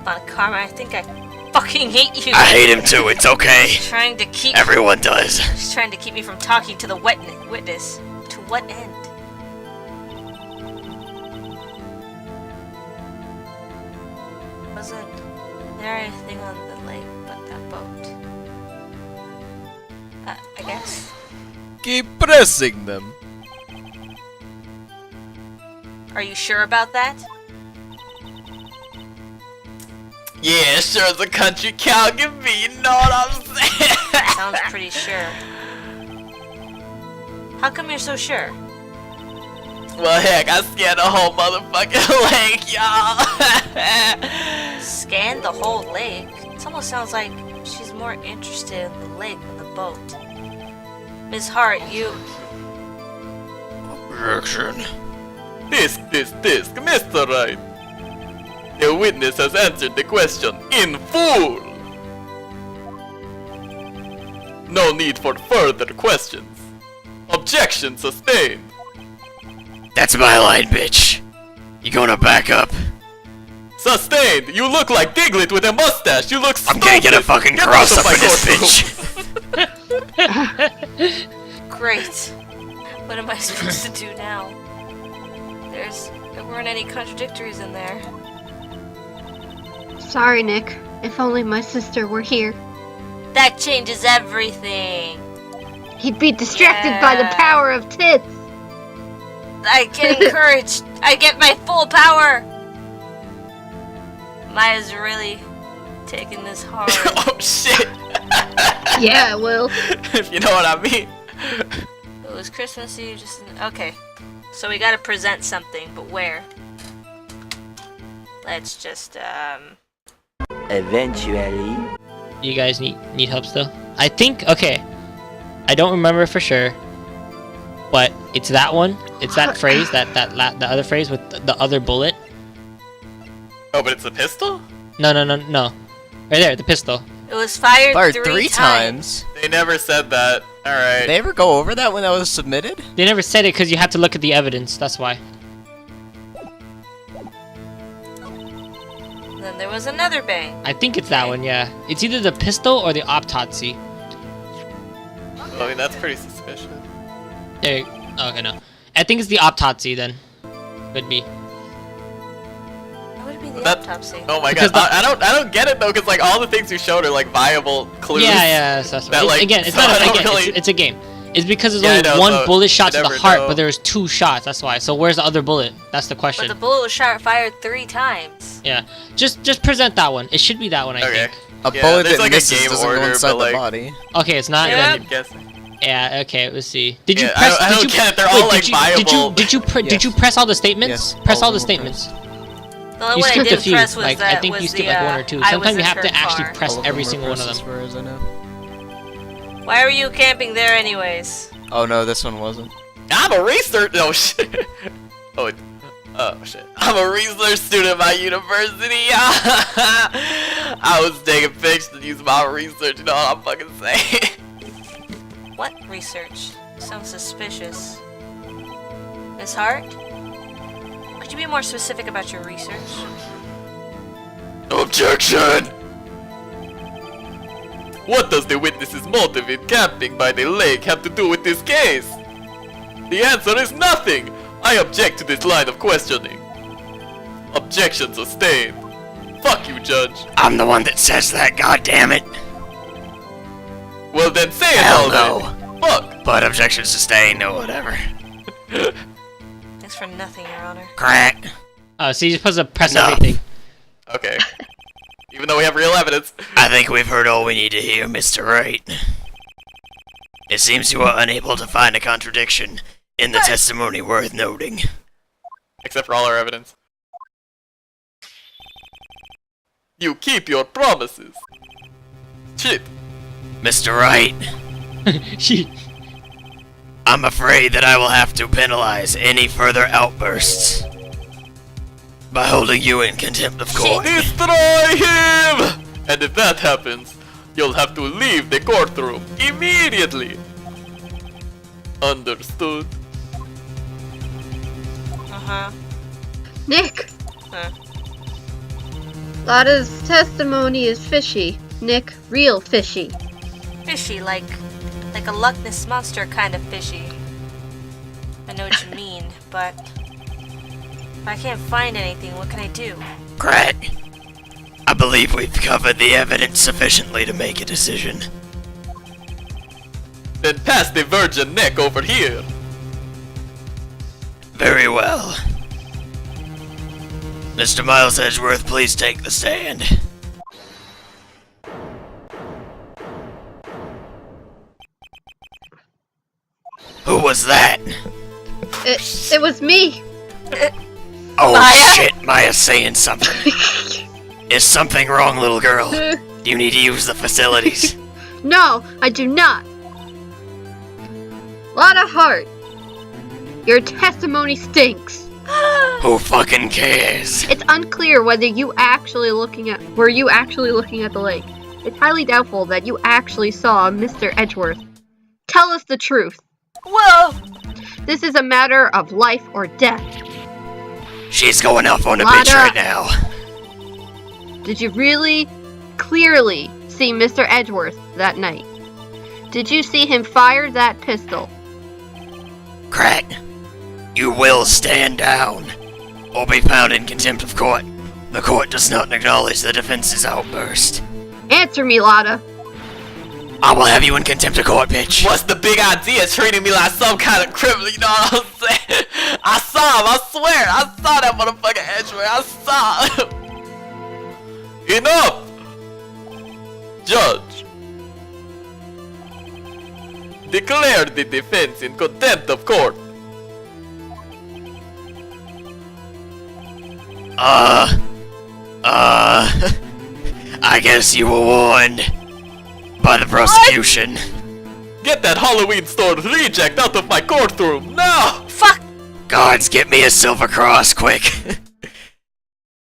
Von Karma, I think I fucking hate you. I hate him too, it's okay. He's trying to keep. Everyone does. He's trying to keep me from talking to the witness. To what end? Wasn't there anything on the lake but that boat? I guess. Keep pressing them. Are you sure about that? Yeah, sure as a country cow can be, you know what I'm saying? Sounds pretty sure. How come you're so sure? Well, heck, I scanned the whole motherfucking lake, y'all. Scan the whole lake? It almost sounds like she's more interested in the lake than the boat. Miss Hart, you... Objection. Disc, Mr. Wright. The witness has answered the question in full. No need for further questions. Objection sustained. That's my line, bitch. You gonna back up? Sustained. You look like Diglett with a mustache. You look I'm stupid. gonna get a fucking Get cross out of up my in this courtroom. bitch. Great. What am I supposed to do now? There weren't any contradictories in there. Sorry, Nick. If only my sister were here. That changes everything. He'd be distracted by the Yeah. power of tits. I get encouraged. I get my full power. Maya's really taking this hard. Oh shit! Yeah, well, If you know what I mean. It was Christmas Eve. Okay. So we gotta present something, but where? Let's just Eventually. You guys need help still? I think, okay. I don't remember for sure. But it's that one. It's that phrase, the other phrase with the other bullet. Oh, but it's a pistol? No. Right there, the pistol. It was fired, Fired three times. They never said that. Alright. Did they ever go over that when that was submitted? They never said it because you have to look at the evidence, that's why. Then there was another bang. I think it's that one, yeah. It's either the pistol or the autopsy. I mean, that's pretty suspicious. There. Okay, no. I think it's the autopsy then. Could be. What would be the That- autopsy? Oh my Because god, I don't get it though, because like all the things you showed are like viable clues. Yeah, that's That, right. like, Again, it's so not I a, don't again, really- it's a game. It's because there's Yeah, I only know, one so bullet shot you to the never heart, know. but there was 2 shots, that's why. So where's the other bullet? That's the But question. the bullet was fired 3 times. Yeah. Just present that one. It should be that one, I Okay. think. A Yeah, bullet there's that like a misses game doesn't order, go inside but, the like- body. Okay, it's not. Yeah. then- I keep guessing. Yeah. Okay. Let's see. Did you Yeah, press? I did don't you, get it, they're wait, all, like, did viable. Did you press all the statements? Yes, Press all all the of them were statements. The only You one I skipped a didn't few. press was Like that I think you was skipped the, like 1 or 2. I Sometimes was you have in to her actually car. press All of every them single were one of pressed them. as far as I know. Why were you camping there anyways? Oh no, this one wasn't. I'm a research. No shit. Oh shit. I'm a research student at my university. I was taking pictures to use my research. You know what I'm fucking saying? What research? Sounds suspicious. Miss Hart? Could you be more specific about your research? Objection! What does the witness's motive in camping by the lake have to do with this case? The answer is nothing! I object to this line of questioning. Objection sustained. Fuck you, Judge. I'm the one that says that, goddammit. Well then say it Hell already. Fuck. But objection sustained or whatever. Thanks for nothing, Your Honor. Crack. Oh, so you're supposed to press Enough. everything. Okay. Even though we have real evidence. I think we've heard all we need to hear, Mr. Wright. It seems you are unable to find a contradiction in the testimony worth noting. Except for all our evidence. You keep your promises. Shit. Mr. Wright, She. I'm afraid that I will have to penalize any further outbursts by holding you in contempt of court. Destroy him! And if that happens, you'll have to leave the courtroom immediately. Understood? Uh-huh. Nick! Huh. Latta's testimony is fishy. Nick, real fishy. Fishy, like a Loch Ness monster kind of fishy. I know what you mean, but if I can't find anything, what can I do? Crack. I believe we've covered the evidence sufficiently to make a decision. Then pass the virgin neck over here. Very well. Mr. Miles Edgeworth, please take the stand. Who was that? It was me! Oh Maya? shit, Maya's saying something. Is something wrong, little girl? Do you need to use the facilities? No, I do not! Latta Hart, your testimony stinks. Who fucking cares? It's unclear whether were you actually looking at the lake. It's highly doubtful that you actually saw Mr. Edgeworth. Tell us the truth. Whoa! This is a matter of life or death. She's going off on a Latta. bitch right now. Did you really, clearly see Mr. Edgeworth that night? Did you see him fire that pistol? Crack. You will stand down, or be found in contempt of court. The court does not acknowledge the defense's outburst. Answer me, Latta. I will have you in contempt of court, bitch. What's the big idea treating me like some kind of criminal, you know what I'm saying? I saw him, I swear, I saw that motherfucker Edgeway, I saw him. Enough! Judge. Declare the defense in contempt of court. I guess you were warned by the prosecution. Get that Halloween store reject out of my courtroom, now! Fuck! Guards, get me a silver cross, quick.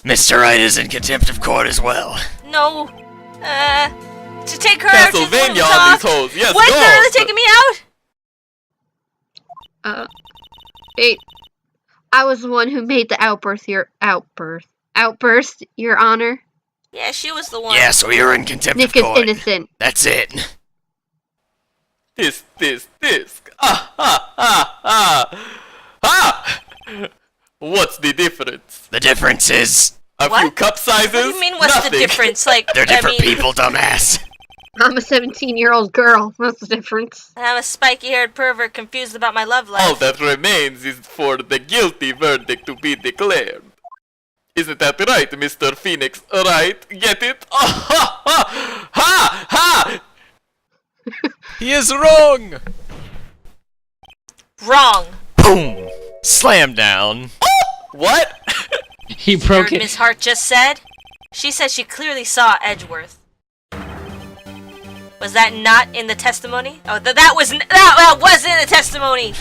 Mr. Wright is in contempt of court as well. No. To take her out. Pennsylvania on these hoes, yes, What? go! They're really taking me out? Hey, I was the one who made the outburst, Your Honor. Yeah, she was the one. Yeah, so you're in contempt Nick of court. is innocent. That's it. This. Ah! What's the difference? The difference is A What? few cup sizes? What do you mean, what's Nothing. the difference? Like, they're different I mean, people, dumbass. I'm a 17-year-old girl. That's the difference. I'm a spiky-haired pervert confused about my love life. All that remains is for the guilty verdict to be declared. Isn't that right, Mr. Phoenix? Right? Get it? Ha! Ha! Ha! Ha! He is wrong! Wrong. Boom! Slam down. What? He broke Heard it. Miss Hart just said? She said she clearly saw EdgeWorth. Was that not in the testimony? Oh, that was in the testimony.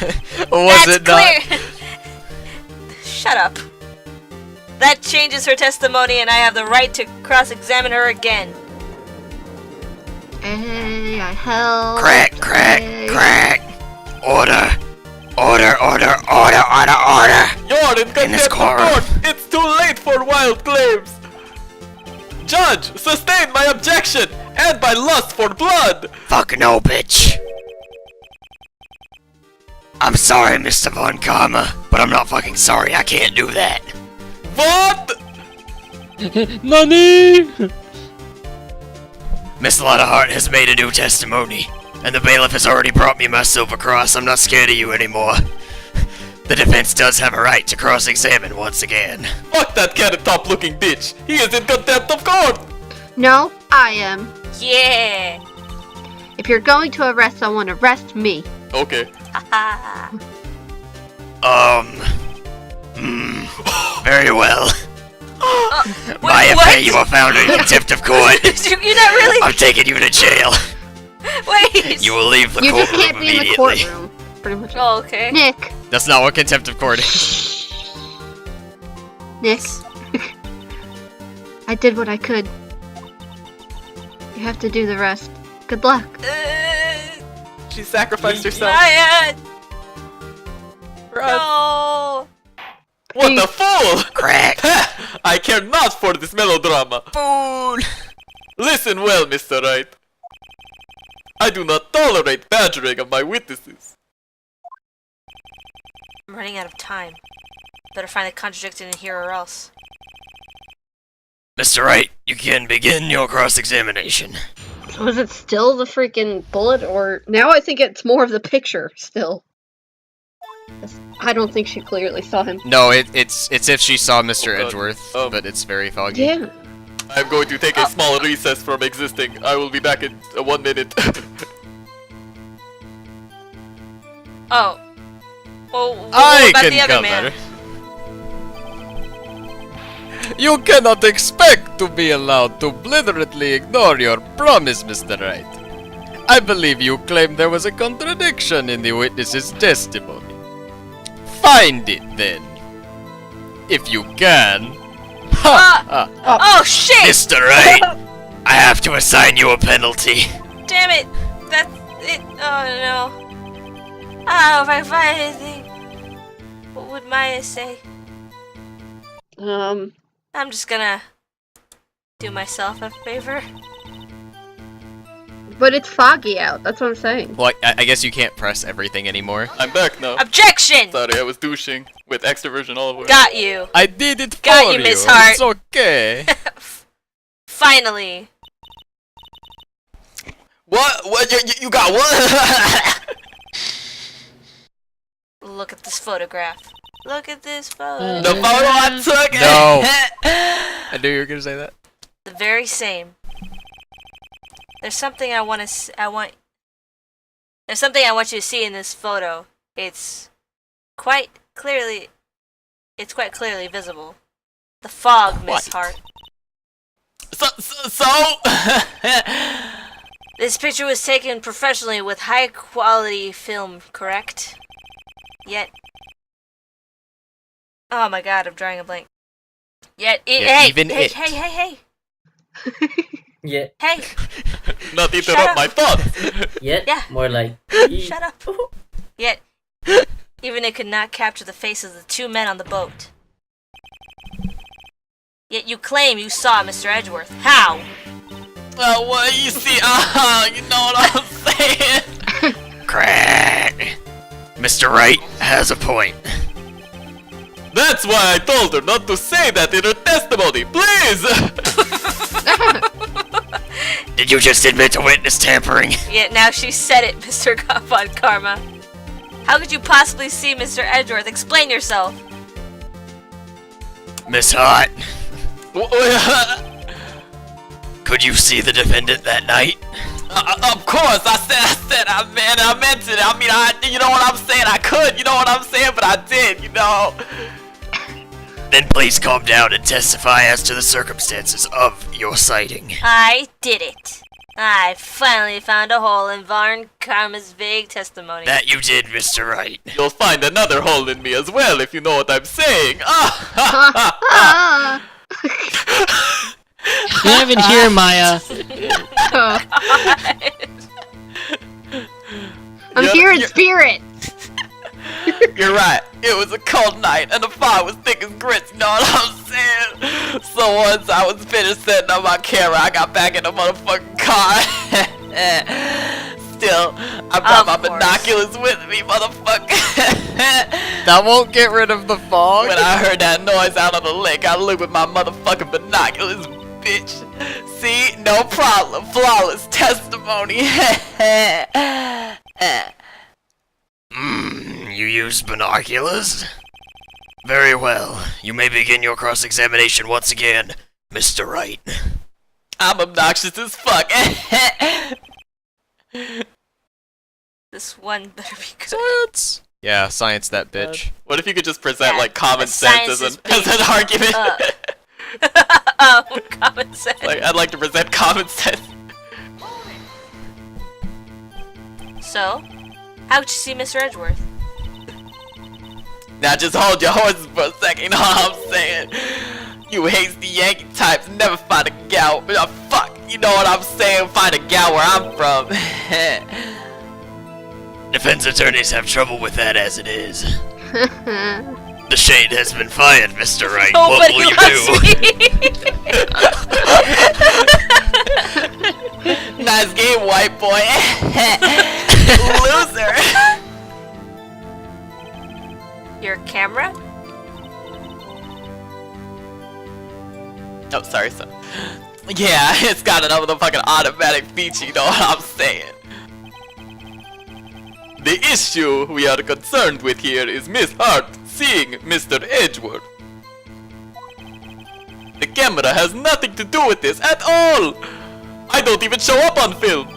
Was That's it not? clear. Shut up. That changes her testimony, and I have the right to cross-examine her again. Hey, I held. Crack, crack, Hey. crack. Order. Order, order, order, order, order. You're in In this contempt of courtroom. court. It's too late for wild claims. Judge, sustain my objection and my lust for blood. Fuck no, bitch. I'm sorry, Mr. Von Karma, but I'm not fucking sorry. I can't do that. What? Nani! Miss Latta Hart has made a new testimony, and the bailiff has already brought me my silver cross. I'm not scared of you anymore. The defense does have a right to cross-examine once again. Fuck that carrot top looking bitch. He is in contempt of court. No, I am. Yeah. If you're going to arrest someone, arrest me. Okay. Haha. Very well. Wait, By what? you are found in contempt of court. You're not really. I'm taking you to jail. Wait. You will leave the You just courtroom can't be in the immediately. courtroom. Pretty much. Oh, okay. Nick. That's not what contempt of court is. Nick. I did what I could. You have to do the rest. Good luck. She sacrificed herself. Ryan. for us. No. What the fool! Crack. I care not for this melodrama. Fool. Listen well, Mr. Wright. I do not tolerate badgering of my witnesses. I'm running out of time. Better find a contradiction in here or else. Mr. Wright, you can begin your cross-examination. So is it still the freaking bullet, or now I think it's more of the picture still? I don't think she clearly saw him. No, it's if she saw Mr. Oh, God. Edgeworth, but it's very foggy. Yeah. I'm going to take a small recess from existing. I will be back in 1 minute. Oh. Well, what I about can the other cover. man? You cannot expect to be allowed to blithely ignore your promise, Mr. Wright. I believe you claim there was a contradiction in the witness's testimony. Find it then. If you can. Ha! Oh shit! Mr. Wright, I have to assign you a penalty. Damn it! That's it. Oh no. Oh, if I find anything, what would Maya say? I'm just gonna do myself a favor. But it's foggy out, that's what I'm saying. Well, I guess you can't press everything anymore. I'm back now. Objection! Sorry, I was douching with extroversion all over. Got you. I did it Got for you, Miss Hart. It's okay. Finally. What? What? You got what? Look at this photograph. Look at this photo. The photo I took. No. I knew you were gonna say that. The very same. There's something I want to. There's something I want you to see in this photo. It's quite clearly visible. The fog, Miss Hart. So? This picture was taken professionally with high quality film, correct? Yet. Oh my god, I'm drawing a blank. Yet, hey, Yeah. hey, Not Shut interrupt up. my thoughts. Yeah. More like. Shut up. Yet, even it could not capture the faces of the two men on the boat. Yet you claim you saw Mr. Edgeworth. How? Well, you see, you know what I'm saying? Crack. Mr. Wright has a point. That's why I told her not to say that in her testimony, please! Did you just admit to witness tampering? Yet now she said it, Mr. Von Karma. How could you possibly see Mr. Edgeworth? Explain yourself. Miss Hart, could you see the defendant that night? Of course, I meant it. I mean, you know what I'm saying? I could, you know what I'm saying? But I did, you know. Then please calm down and testify as to the circumstances of your sighting. I did it. I finally found a hole in Von Karma's vague testimony. That you did, Mr. Wright. You'll find another hole in me as well, if you know what I'm saying. You're not even here, Maya. I'm here in spirit. You're right. It was a cold night, and the fire was thick as grits, you know what I'm saying? So once I was finished setting up my camera, I got back in the motherfucking car. Still, I brought my binoculars with me, motherfucker. That won't get rid of the fog. When I heard that noise out on the lake, I looked with my motherfucking binoculars, bitch. See? No problem. Flawless testimony. You used binoculars? Very well. You may begin your cross-examination once again, Mr. Wright. I'm obnoxious as fuck. This one better be good. Science. Yeah, science that bitch. What if you could just present Yeah, like common a sense as an argument? Oh, common sense. Like I'd like to present common sense. So, how'd you see Mr. Edgeworth? Now just hold your horses for a second, you know what I'm saying? You hasty Yankee types never find a gal. Fuck, you know what I'm saying? Find a gal where I'm from. Defense attorneys have trouble with that as it is. The shade has been fired, Mr. Wright. What Nobody will you do? Nice game, white boy. Loser. Your camera? Oh, sorry, son. Yeah, it's got another motherfucking automatic feature, you know what I'm saying? The issue we are concerned with here is Miss Hart seeing Mr. Edgeworth. The camera has nothing to do with this at all! I don't even show up on film!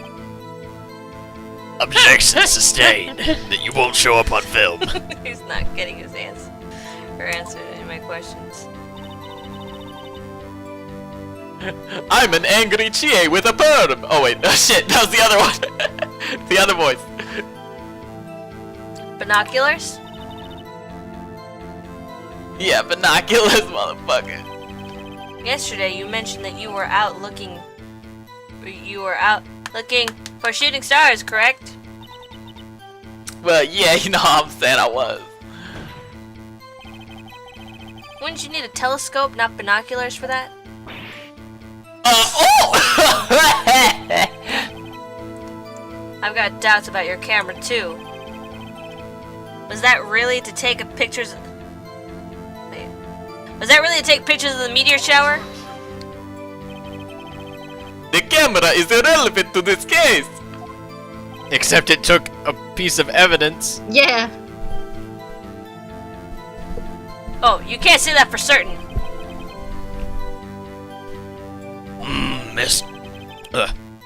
Objection sustained. That you won't show up on film. He's not getting his answer or answer to any of my questions. I'm an angry Chie with a perm! Oh wait, oh shit, that was the other one! The other voice. Binoculars? Yeah, binoculars, motherfucker. Yesterday you mentioned that you were out looking for shooting stars, correct? Well, yeah, you know what I'm saying, I was. Wouldn't you need a telescope, not binoculars for that? Oh! I've got doubts about your camera too. Was that really to take pictures? Wait. Was that really to take pictures of the meteor shower? The camera is irrelevant to this case. Except it took a piece of evidence. Yeah. Oh, you can't say that for certain.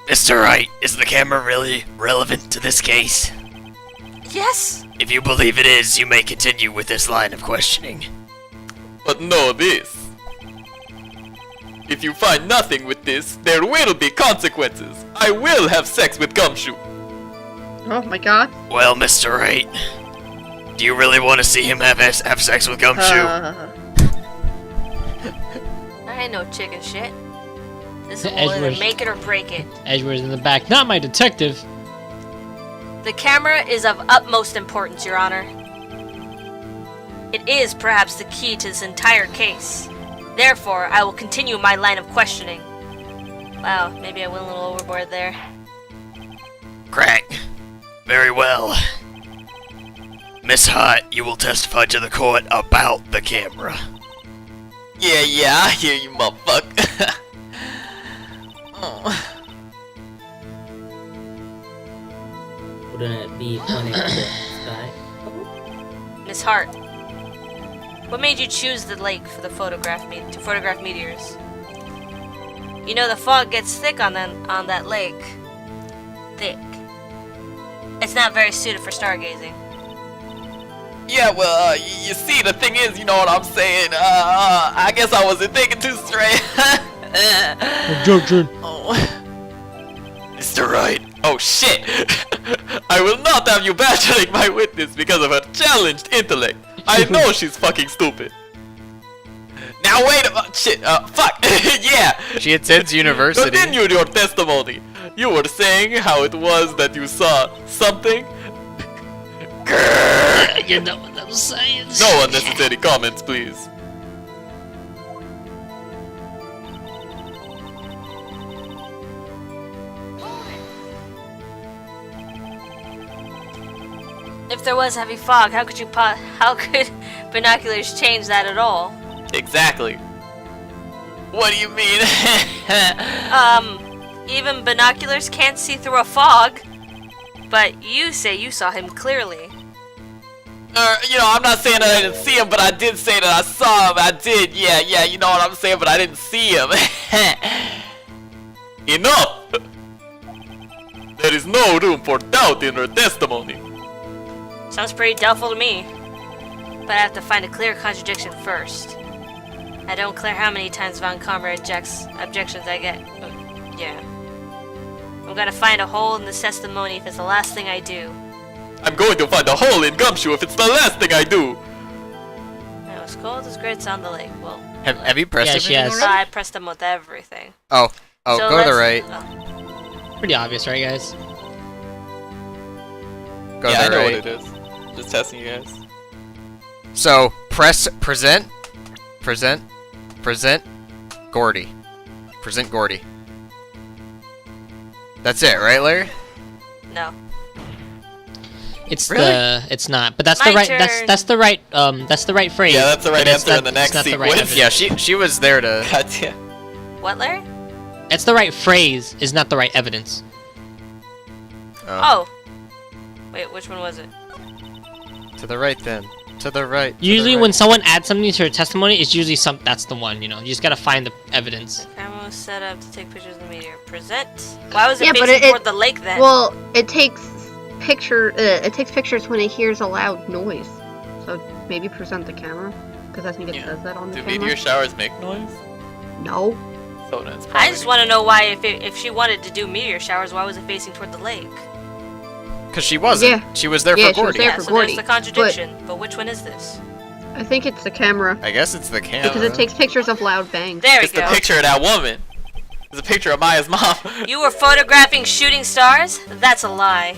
Mr. Wright, is the camera really relevant to this case? Yes? If you believe it is, you may continue with this line of questioning. But know this. If you find nothing with this, there will be consequences. I will have sex with Gumshoe. Oh my god. Well, Mr. Wright, do you really want to see him have sex with Gumshoe? I ain't no chicken shit. This The will either Edgeworth. make it or break it. Edgeworth's in the back. Not my detective. The camera is of utmost importance, Your Honor. It is perhaps the key to this entire case. Therefore, I will continue my line of questioning. Wow, maybe I went a little overboard there. Crack. Very well. Miss Hart, you will testify to the court about the camera. Yeah, I hear you, motherfucker. Oh. Wouldn't it be pointed at the sky? Miss Hart, what made you choose the lake for the to photograph meteors? You know the fog gets thick on that lake. Thick. It's not very suited for stargazing. Yeah, well, you see, the thing is, you know what I'm saying? I guess I wasn't thinking too straight. Joke. Oh. Mr. Wright, Oh shit! I will not have you badgering my witness because of her challenged intellect. I know she's fucking stupid. Now wait a shit, fuck, yeah! She attends university. Continue your testimony. You were saying how it was that you saw something? You know what I'm saying? No unnecessary comments, please. If there was heavy fog, how could binoculars change that at all? Exactly. What do you mean? Even binoculars can't see through a fog. But you say you saw him clearly. You know, I'm not saying that I didn't see him, but I did say that I saw him. I did, yeah, you know what I'm saying, but I didn't see him. Enough! There is no room for doubt in her testimony. Sounds pretty doubtful to me. But I have to find a clear contradiction first. I don't care how many times Von Comber objections I get. Yeah. I'm gonna find a hole in this testimony if it's the last thing I do. I'm going to find a hole in Gumshoe if it's the last thing I do. It was cold as grits on the lake. Well, Have you pressed Yeah, everything she has. already? I pressed them with everything. Oh, So go to the let's- right. oh. Pretty obvious, right, guys? Go Yeah, I to the know right. what it is. Just testing you guys. So, press present, Gordy. Present Gordy. That's it, right, Larry? No. It's Really? it's not, but that's My the right turn. that's the right phrase. Yeah, that's the right but it's answer not- in the it's next not the right sequence. evidence. Yeah, she was there to. God damn. What, Larry? It's the right phrase, is not the right evidence. Oh. Wait, which one was it? To the right then. To the right. Usually when someone adds something to their testimony, it's usually that's the one, you know. You just gotta find the evidence. Camera was set up to take pictures of the meteor. Present. Why was it Yeah, but facing it- toward the lake then? Well, it takes pictures when it hears a loud noise. So maybe present the camera, because I think it Yeah. says that on the Do camera. meteor showers make noise? No. So that's I just want to know why, if she wanted to do meteor showers, why was it facing toward the lake? Because she wasn't. Yeah. She was there Yeah, for she was Gordy. there Yeah, for so Gordy, there's the contradiction. But which one is this? I think it's the camera, I guess it's the camera. because it takes pictures of loud bangs. There we It's the go. picture of that woman. It's a picture of Maya's mom. You were photographing shooting stars? That's a lie.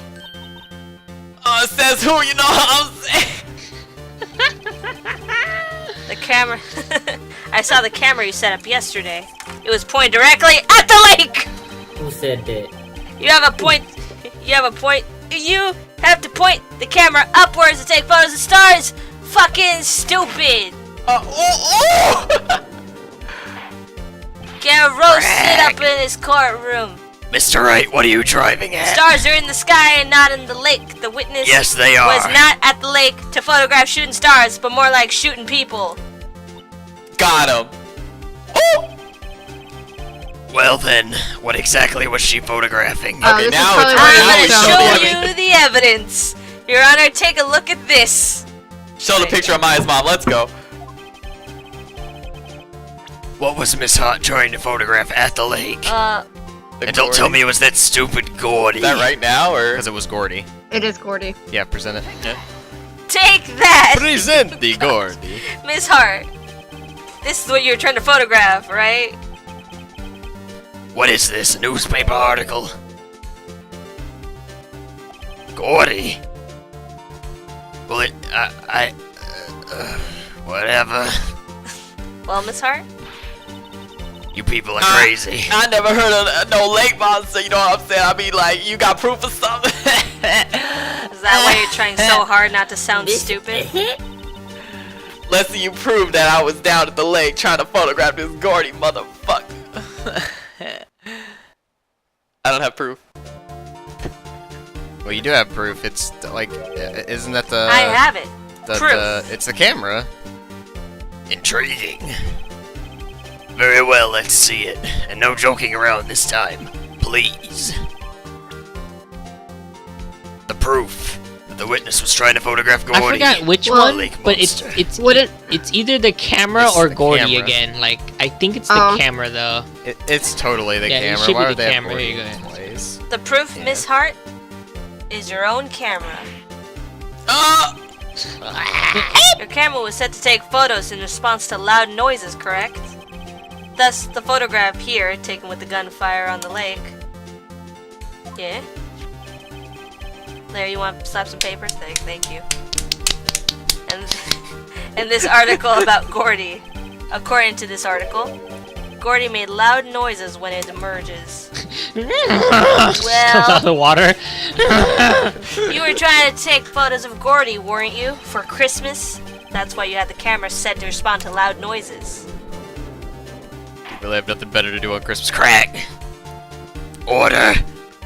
It says who, you know what I'm saying? The camera. I saw the camera you set up yesterday. It was pointed directly at the lake! Who said that? You have a point. You have a point. You have to point the camera upwards to take photos of stars! Fucking stupid! Get a roast sit up in his courtroom. Mr. Wright, what are you driving at? Stars are in the sky and not in the lake. The witness Yes, they are. was not at the lake to photograph shooting stars, but more like shooting people. Got him. Well then, what exactly was she photographing? Oh, Okay, this is now probably it's why I'm now you it's gonna don't showing show me. you the evidence. Your Honor, take a look at this. Show the picture of Maya's mom. Let's go. What was Miss Hart trying to photograph at the lake? The And don't tell me it was that stupid Gordy. Is that right now, or? Because it was Gordy. It is Gordy. Yeah, present it. Take that, Present the Gordy. Miss Hart. This is what you're trying to photograph, right? What is this, a newspaper article? Gordy? Well, whatever. Well, Miss Hart, You people are crazy. I never heard of no lake monster, you know what I'm saying? I mean, like, you got proof of something? is that why you're trying so hard not to sound stupid? Let's see you prove that I was down at the lake trying to photograph this Gordy motherfucker. I don't have proof. Well, you do have proof. It's like, isn't that the? I have it. The, it's the camera. Intriguing. Very well, let's see it. And no joking around this time. Please. The proof that the witness was trying to photograph Gordy. I forgot which Well, one, but monster. it's either the camera It's or the Gordy camera. again. Like I think it's the Oh. camera though. It's totally the Yeah, it camera. should be Why the would they camera. have Here Gordy you in go. place? The proof, Yeah. Miss Hart, is your own camera. Your camera was set to take photos in response to loud noises, correct? Thus, the photograph here, taken with the gunfire on the lake. Yeah? Larry, you want to slap some papers? Thank you. And this article about Gordy. According to this article, Gordy made loud noises when it emerges. Comes out Well, of the water. you were trying to take photos of Gordy, weren't you? For Christmas? That's why you had the camera set to respond to loud noises. You really have nothing better to do on Christmas. Crack. Order.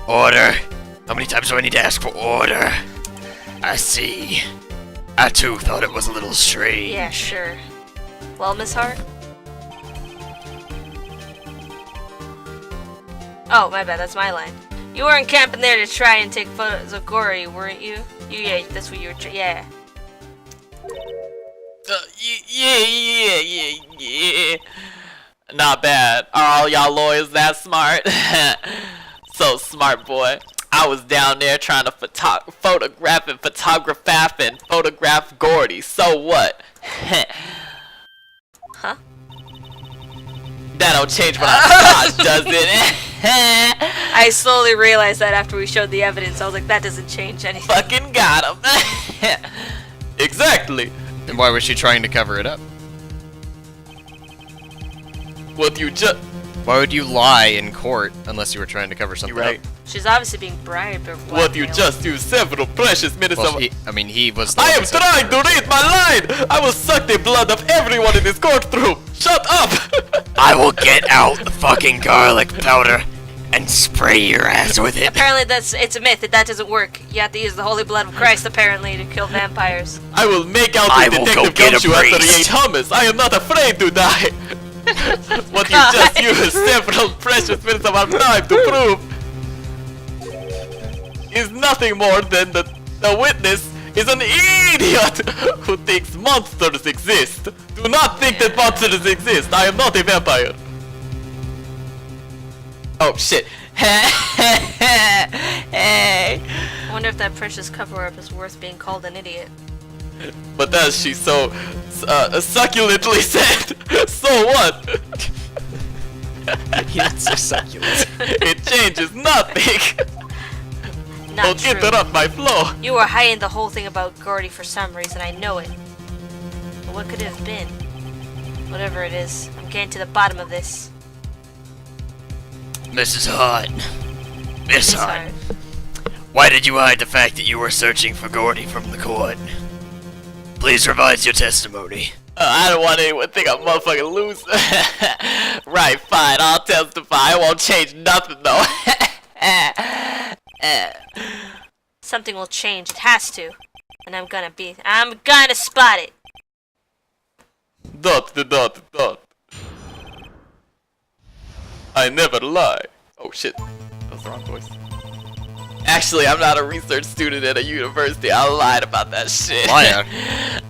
Order. How many times do I need to ask for order? I see. I too thought it was a little strange. Yeah, sure. Well, Miss Hart? Oh, my bad, that's my line. You weren't camping there to try and take photos of Gordy, weren't you? Yeah, that's what you were yeah. Yeah. Not bad. Are all y'all lawyers that smart? So smart, boy. I was down there trying to photograph Gordy. So what? Huh? That don't change what I thought, does it? I slowly realized that after we showed the evidence. I was like, that doesn't change anything. Fucking got him. Exactly. And why was she trying to cover it up? What you just... Why would you lie in court unless you were trying to cover something You're right. up? She's obviously being bribed or What you blackmailed. just used several precious minutes Well, of... he was. The I one am that said- trying to read my line! I will suck the blood of everyone in this courtroom! Shut up! I will get out the fucking garlic powder and spray your ass with it. Apparently it's a myth that doesn't work. You have to use the holy blood of Christ, apparently, to kill vampires. I will make out I with will go Detective get a Gumshoe after he priest. ate hummus. I am not afraid to die! What you just used several precious minutes of our time to prove is nothing more than the witness is an idiot who thinks monsters exist. Do not think that monsters exist. I am not a vampire. Oh shit. Hey. I wonder if that precious cover-up is worth being called an idiot. But as she so succulently said, so what? It's so succulent. It changes nothing. Not Don't true. interrupt my flow. You were hiding the whole thing about Gordy for some reason, I know it. But what could it have been? Whatever it is, I'm getting to the bottom of this. Mrs. Hart. Miss It's Hart. hard. Why did you hide the fact that you were searching for Gordy from the court? Please revise your testimony. I don't want anyone to think I'm a motherfucking loser. Right, fine, I'll testify. I won't change nothing though. Something will change. It has to. And I'm gonna spot it. Dot. I never lie. Oh shit. That was the wrong voice. Actually, I'm not a research student at a university. I lied about that shit. Liar.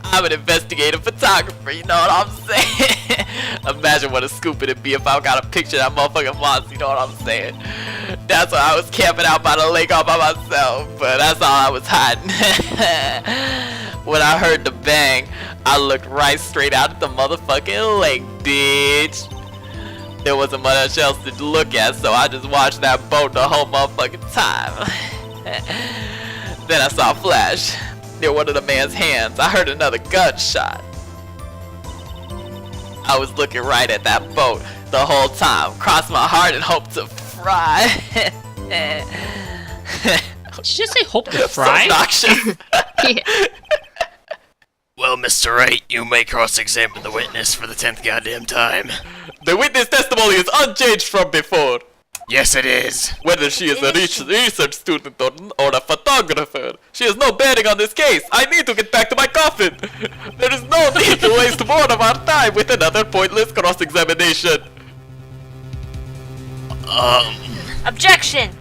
I'm an investigative photographer, you know what I'm saying? Imagine what a scoop it'd be if I got a picture of that motherfucking monster, you know what I'm saying? That's why I was camping out by the lake all by myself, but that's all I was hiding. When I heard the bang, I looked right straight out at the motherfucking lake, bitch. There wasn't much else to look at, so I just watched that boat the whole motherfucking time. Then I saw a flash near one of the man's hands. I heard another gunshot. I was looking right at that boat the whole time, crossed my heart and hoped to fry. Did you just say hope to fry? So obnoxious. Yeah. Well, Mr. Wright, you may cross-examine the witness for the 10th goddamn time. The witness testimony is unchanged from before. Yes, it is. Whether she is a research student or a photographer, she has no bearing on this case. I need to get back to my coffin. There is no need to waste more of our time with another pointless cross-examination. Objection!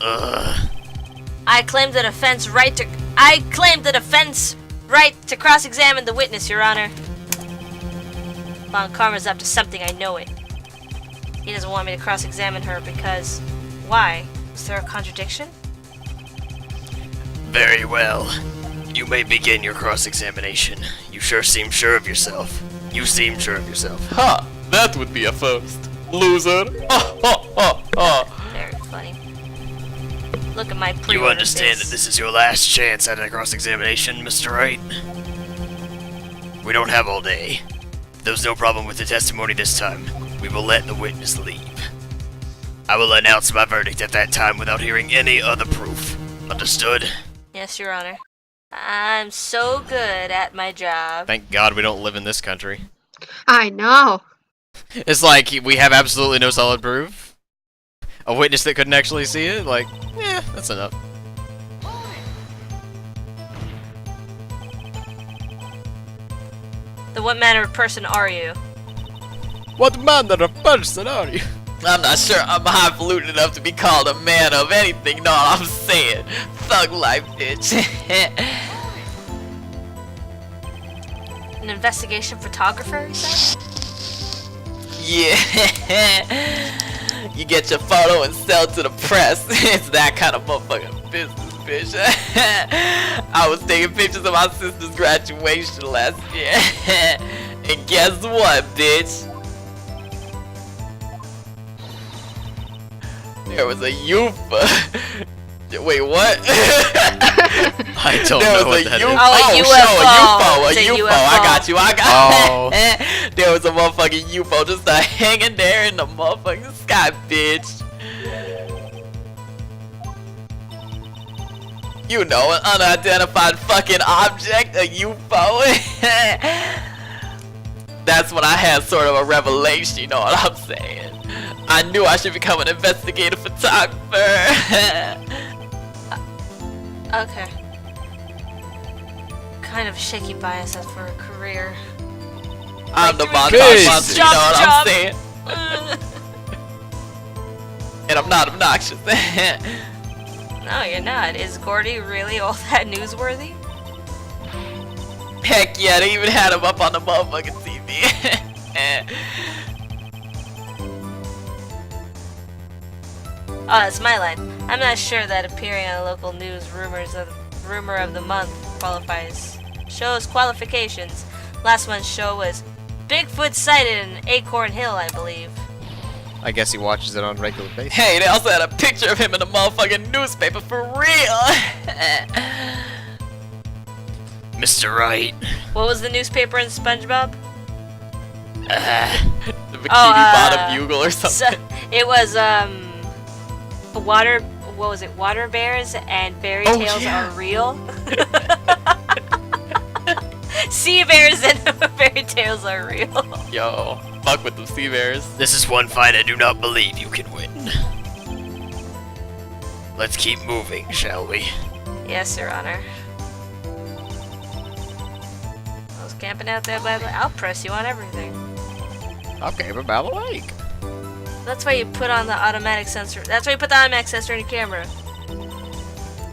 I claim the defense right to cross-examine the witness, Your Honor. Von Karma's up to something, I know it. He doesn't want me to cross-examine her because... Why? Is there a contradiction? Very well. You may begin your cross-examination. You sure seem sure of yourself. You seem sure of yourself. Ha! That would be a first. Loser. Ha ha ha ha. Very funny. Look at my pre-order You understand face. that this is your last chance at a cross-examination, Mr. Wright? We don't have all day. If there's no problem with the testimony this time, we will let the witness leave. I will announce my verdict at that time without hearing any other proof. Understood? Yes, Your Honor. I'm so good at my job. Thank God we don't live in this country. I know. It's like we have absolutely no solid proof. A witness that couldn't actually see it? Like, yeah, that's enough. Then what manner of person are you? What manner of person are you? I'm not sure I'm highfalutin enough to be called a man of anything, know what I'm saying? Thug life, bitch. An investigation photographer, you said? Yeah. You get your photo and sell to the press. It's that kind of motherfucking business, bitch. I was taking pictures of my sister's graduation last year. And guess what, bitch? There was a UFO. Wait, what? I don't know what that is. Oh, a UFO. A It's a UFO. UFO. I got you. Oh. There was a motherfucking UFO just hanging there in the motherfucking sky, bitch. You know, an unidentified fucking object, a UFO. That's when I had sort of a revelation, you know what I'm saying? I knew I should become an investigative photographer. Okay. Kind of shaky bias for a career. I'm the Like montage monster, you know what I'm jump. saying? And I'm not obnoxious. No, you're not. Is Gordy really all that newsworthy? Heck yeah, they even had him up on the motherfucking TV. Oh, that's my line. I'm not sure that appearing on local news rumor of the month qualifies. Show's qualifications. Last month's show was Bigfoot sighted in Acorn Hill, I believe. I guess he watches it on a regular basis. Hey, they also had a picture of him in the motherfucking newspaper for real. Mr. Wright. What was the newspaper in SpongeBob? The Bikini Bottom Bugle or So, something. it was what was it? Water bears and fairy Oh, tales yeah. are real. Sea bears and fairy tales are real. Yo, fuck with them sea bears. This is one fight I do not believe you can win. let's keep moving, shall we? Yes, Your Honor. I was camping out there by the... I'll press you on everything. Okay, but by the lake. That's why you put on the automatic sensor. That's why you put the automatic sensor in your camera.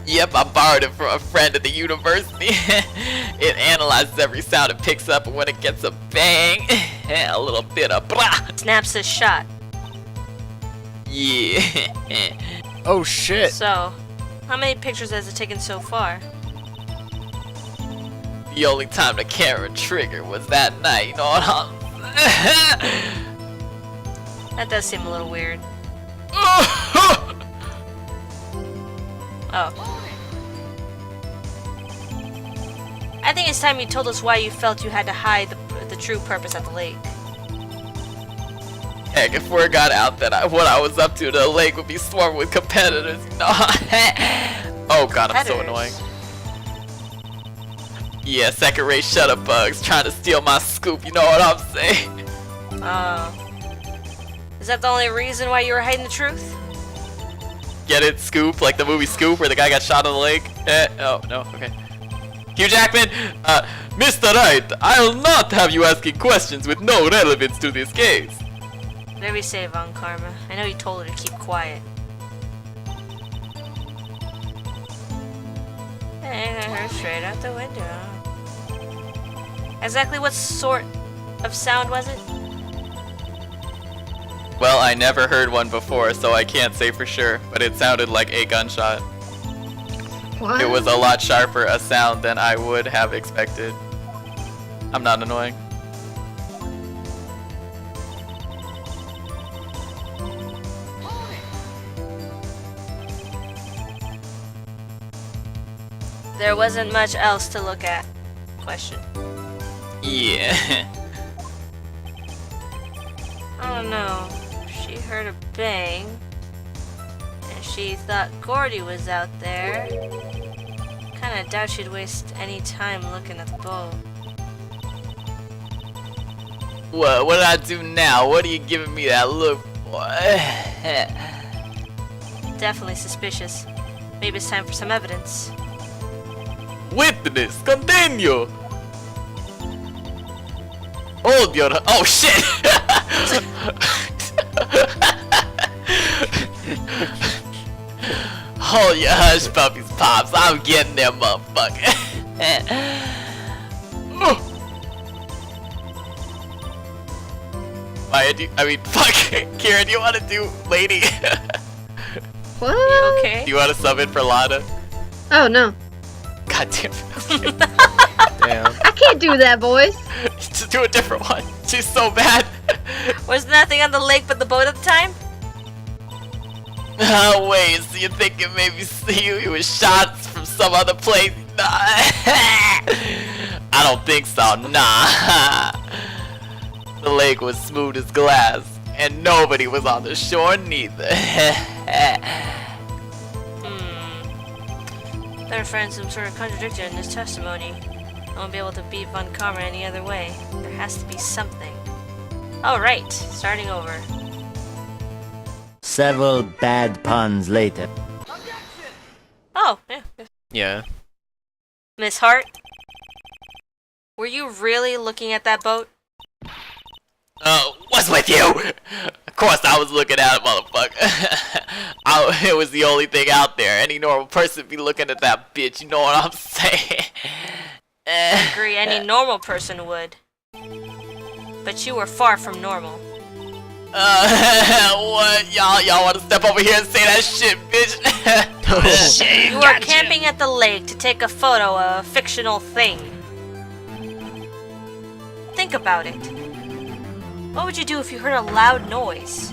Yep, I borrowed it from a friend at the university. It analyzes every sound it picks up, and when it gets a bang, a little bit of blah. Snaps this shot. Yeah. Oh shit. So, how many pictures has it taken so far? The only time the camera triggered was that night, you know what I'm That does seem a little weird. Oh. I think it's time you told us why you felt you had to hide the true purpose at the lake. Heck, if word got out that what I was up to, the lake would be swarmed with competitors, you know? Oh god, I'm so annoying. Yeah, second-rate shutterbugs trying to steal my scoop, you know what I'm saying? Is that the only reason why you were hiding the truth? Get it, Scoop? Like the movie Scoop where the guy got shot on the lake? Oh, no, okay. Hugh Jackman, Mr. Wright, I'll not have you asking questions with no relevance to this case. Very safe on Karma. I know you told her to keep quiet. Hey, I heard straight out the window. Exactly what sort of sound was it? Well, I never heard one before, so I can't say for sure, but it sounded like a gunshot. What? It was a lot sharper a sound than I would have expected. I'm not annoying. There wasn't much else to look at. Question. Yeah. I don't know. She heard a bang, and she thought Gordy was out there. Kinda doubt she'd waste any time looking at the boat. What do I do now? What are you giving me that look for? Definitely suspicious. Maybe it's time for some evidence. Witness, continue! Hold your... Oh shit! Hold your hush puppies, Pops. I'm getting there, motherfucker. Fuck. Kieran, you want to do lady? What? You okay? You want to sub in for Latta? Oh no. God damn it. Damn. I can't do that, boys. Just do a different one. She's so bad. Was nothing on the lake but the boat at the time? Oh, wait, so you think it maybe it was shots from some other place? Nah. I don't think so, nah. The lake was smooth as glass, and nobody was on the shore neither. Better find some sort of contradiction in this testimony. I won't be able to beat Von Karma any other way. There has to be something. Alright, starting over. Several bad puns later. Oh, yeah. Yeah. Miss Hart? Were you really looking at that boat? What's with you? Of course I was looking at it, motherfucker. It was the only thing out there. Any normal person be looking at that bitch, you know what I'm saying? I agree, any normal person would. But you were far from normal. What? Y'all want to step over here and say that shit, bitch? You were camping at the lake to take a photo of a fictional thing. Think about it. What would you do if you heard a loud noise?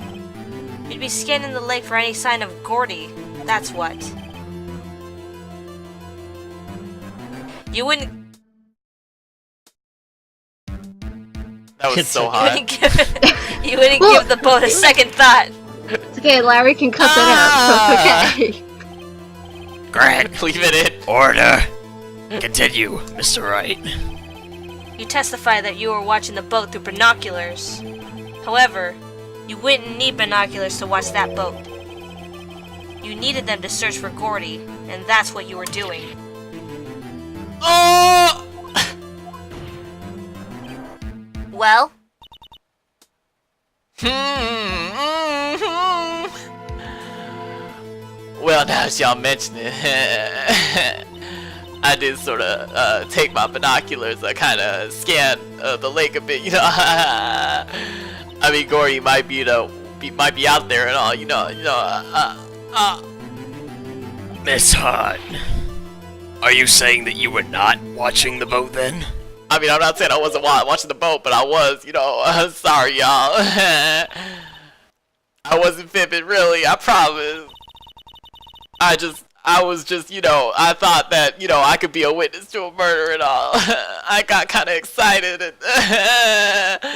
You'd be scanning the lake for any sign of Gordy. That's what. You wouldn't. That was so You hot. wouldn't give the boat a second thought. It's okay, Larry can cut that out, so it's okay. Greg, Leave it in. order. Continue, Mr. Wright. You testify that you were watching the boat through binoculars. However, you wouldn't need binoculars to watch that boat. You needed them to search for Gordy, and that's what you were doing. Oh! Well? Well, now that y'all mention it, I did sort of take my binoculars, kind of scan the lake a bit, you know. I mean, Gordy might be, might be out there and all, Miss Hahn, are you saying that you were not watching the boat then? I mean, I'm not saying I wasn't watching the boat, but I was, sorry, y'all. I wasn't fibbing, really, I promise. I was just, I thought that, I could be a witness to a murder and all. I got kind of excited and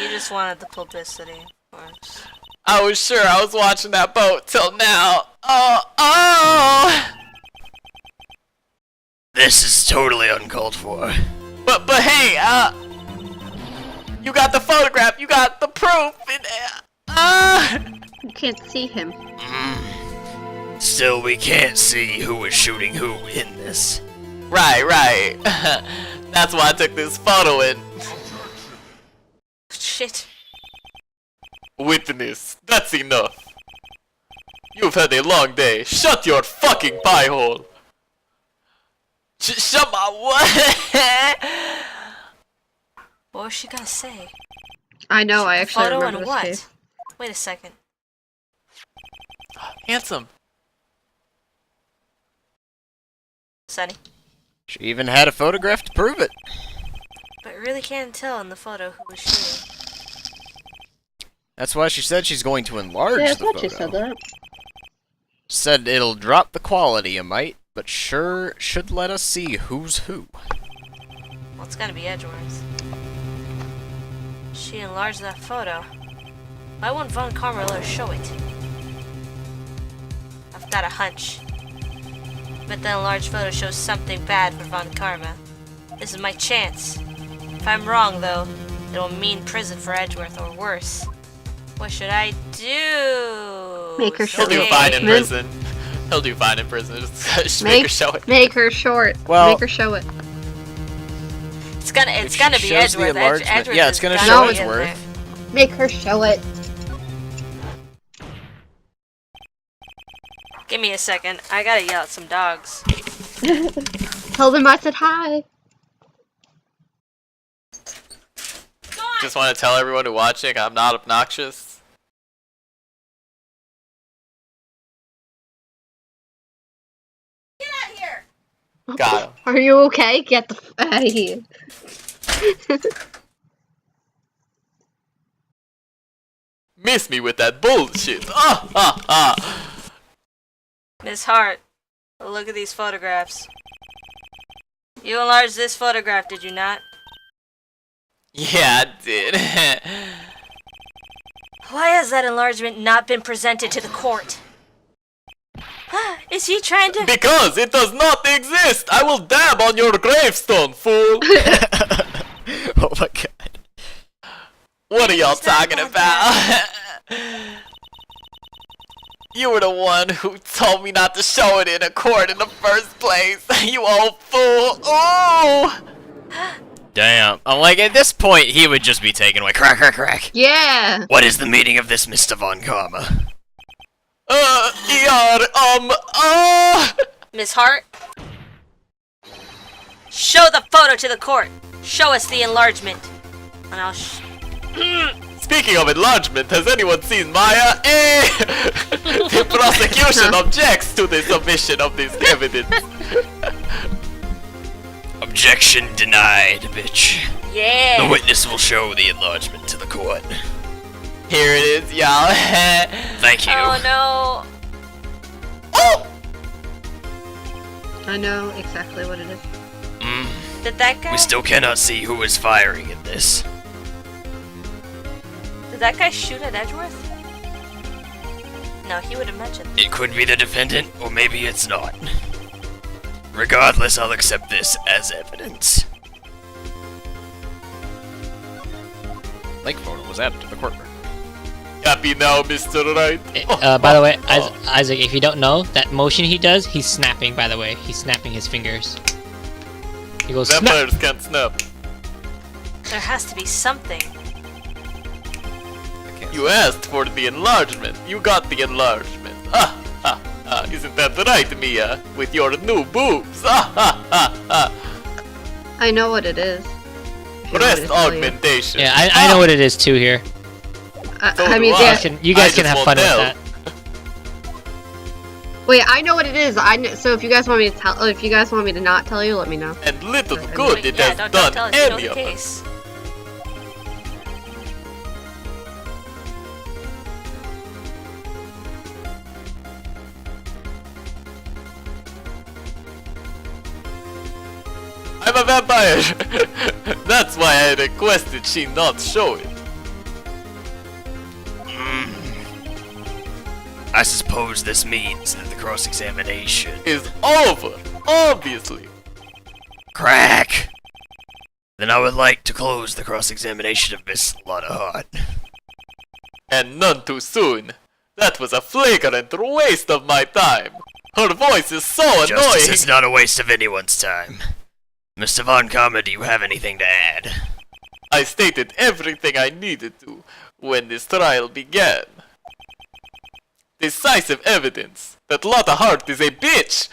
You just wanted the publicity, of course. I was sure I was watching that boat till now. Oh! This is totally uncalled for. But hey, you got the photograph, you got the proof, and, You can't see him. Still, we can't see who was shooting who in this. Right. That's why I took this photo in. Shit. Witness, that's enough. You've had a long day. Shut your fucking pie hole. Shut my what? What was she gonna say? I know, I actually Photo remember and this what? case. Wait a second. Handsome. Sunny. She even had a photograph to prove it. But really can't tell in the photo who was shooting. That's why she said she's going to enlarge Yeah, I the thought photo. she said that. Said it'll drop the quality a mite, but sure should let us see who's who. Well, it's gotta be EdgeWorth. She enlarged that photo. Why won't Von Karma let her show it? I've got a hunch. But the enlarged photo shows something bad for Von Karma. This is my chance. If I'm wrong, though, it'll mean prison for EdgeWorth or worse. What should I do? Make her show He'll do it. fine in Move. prison. He'll do fine in prison. Just make her show it. Make her short. Well- Make her show it. It's gonna If be she shows the EdgeWorth. enlargement- EdgeWorth yeah, has it's gonna gotta show be in EdgeWorth. there. Make her show it. Give me a second. I gotta yell at some dogs. Tell them I said hi. Just want to tell everyone who's watching I'm not obnoxious. Got him. Are you okay? Get the f out of here. Miss me with that bullshit. Miss Hart, look at these photographs. You enlarged this photograph, did you not? Yeah, I did. Why has that enlargement not been presented to the court? Is he trying to... Because it does not exist. I will dab on your gravestone, fool. Oh my god. What are y'all It's not talking about about? You were the one who told me not to show it in a court in the first place. You old fool. Oh! Damn. I'm like, at this point, he would just be taken away. Crack, crack, crack. Yeah. What is the meaning of this, Mr. Von Karma? Miss Hart? Show the photo to the court. Show us the enlargement. And I'll Speaking of enlargement, has anyone seen Maya? The prosecution objects to the submission of this evidence. Objection denied, bitch. The Yeah. witness will show the enlargement to the court. Here it is, y'all. Thank you. Oh no. Oh! I know exactly what it is. Did that guy... We still cannot see who is firing in this. Did that guy shoot at EdgeWorth? No, he would have mentioned. It could be the defendant, or maybe it's not. Regardless, I'll accept this as evidence. Lake photo was added to the court record. Happy now, Mr. Wright? By the way, Isaac, if you don't know, that motion he does, he's snapping, by the way. He's snapping his fingers. He goes, snap! Vampires can't snap. There has to be something. You asked for the enlargement. You got the enlargement. Ha ha ha. Isn't that right, Mia? With your new boobs. Ha ha ha ha. I know what it is. If you want me Breast to tell you. augmentation. Yeah, I know what it is too here. So I do mean, I. yeah. You guys I can just have won't fun with tell. that. Wait, I know what it is. So if you guys want me to tell, if you guys want me to not tell you, let me know. And little good it has don't done tell us you know any the of us. case. I'm a vampire! That's why I requested she not show it. I suppose this means that the cross-examination Is over, obviously. crack. Then I would like to close the cross-examination of Miss Latta. And none too soon. That was a flagrant waste of my time. Her voice is so Justice annoying. is not a waste of anyone's time. Mr. Von Karma, do you have anything to add? I stated everything I needed to when this trial began. Decisive evidence that Lotta Hart is a bitch.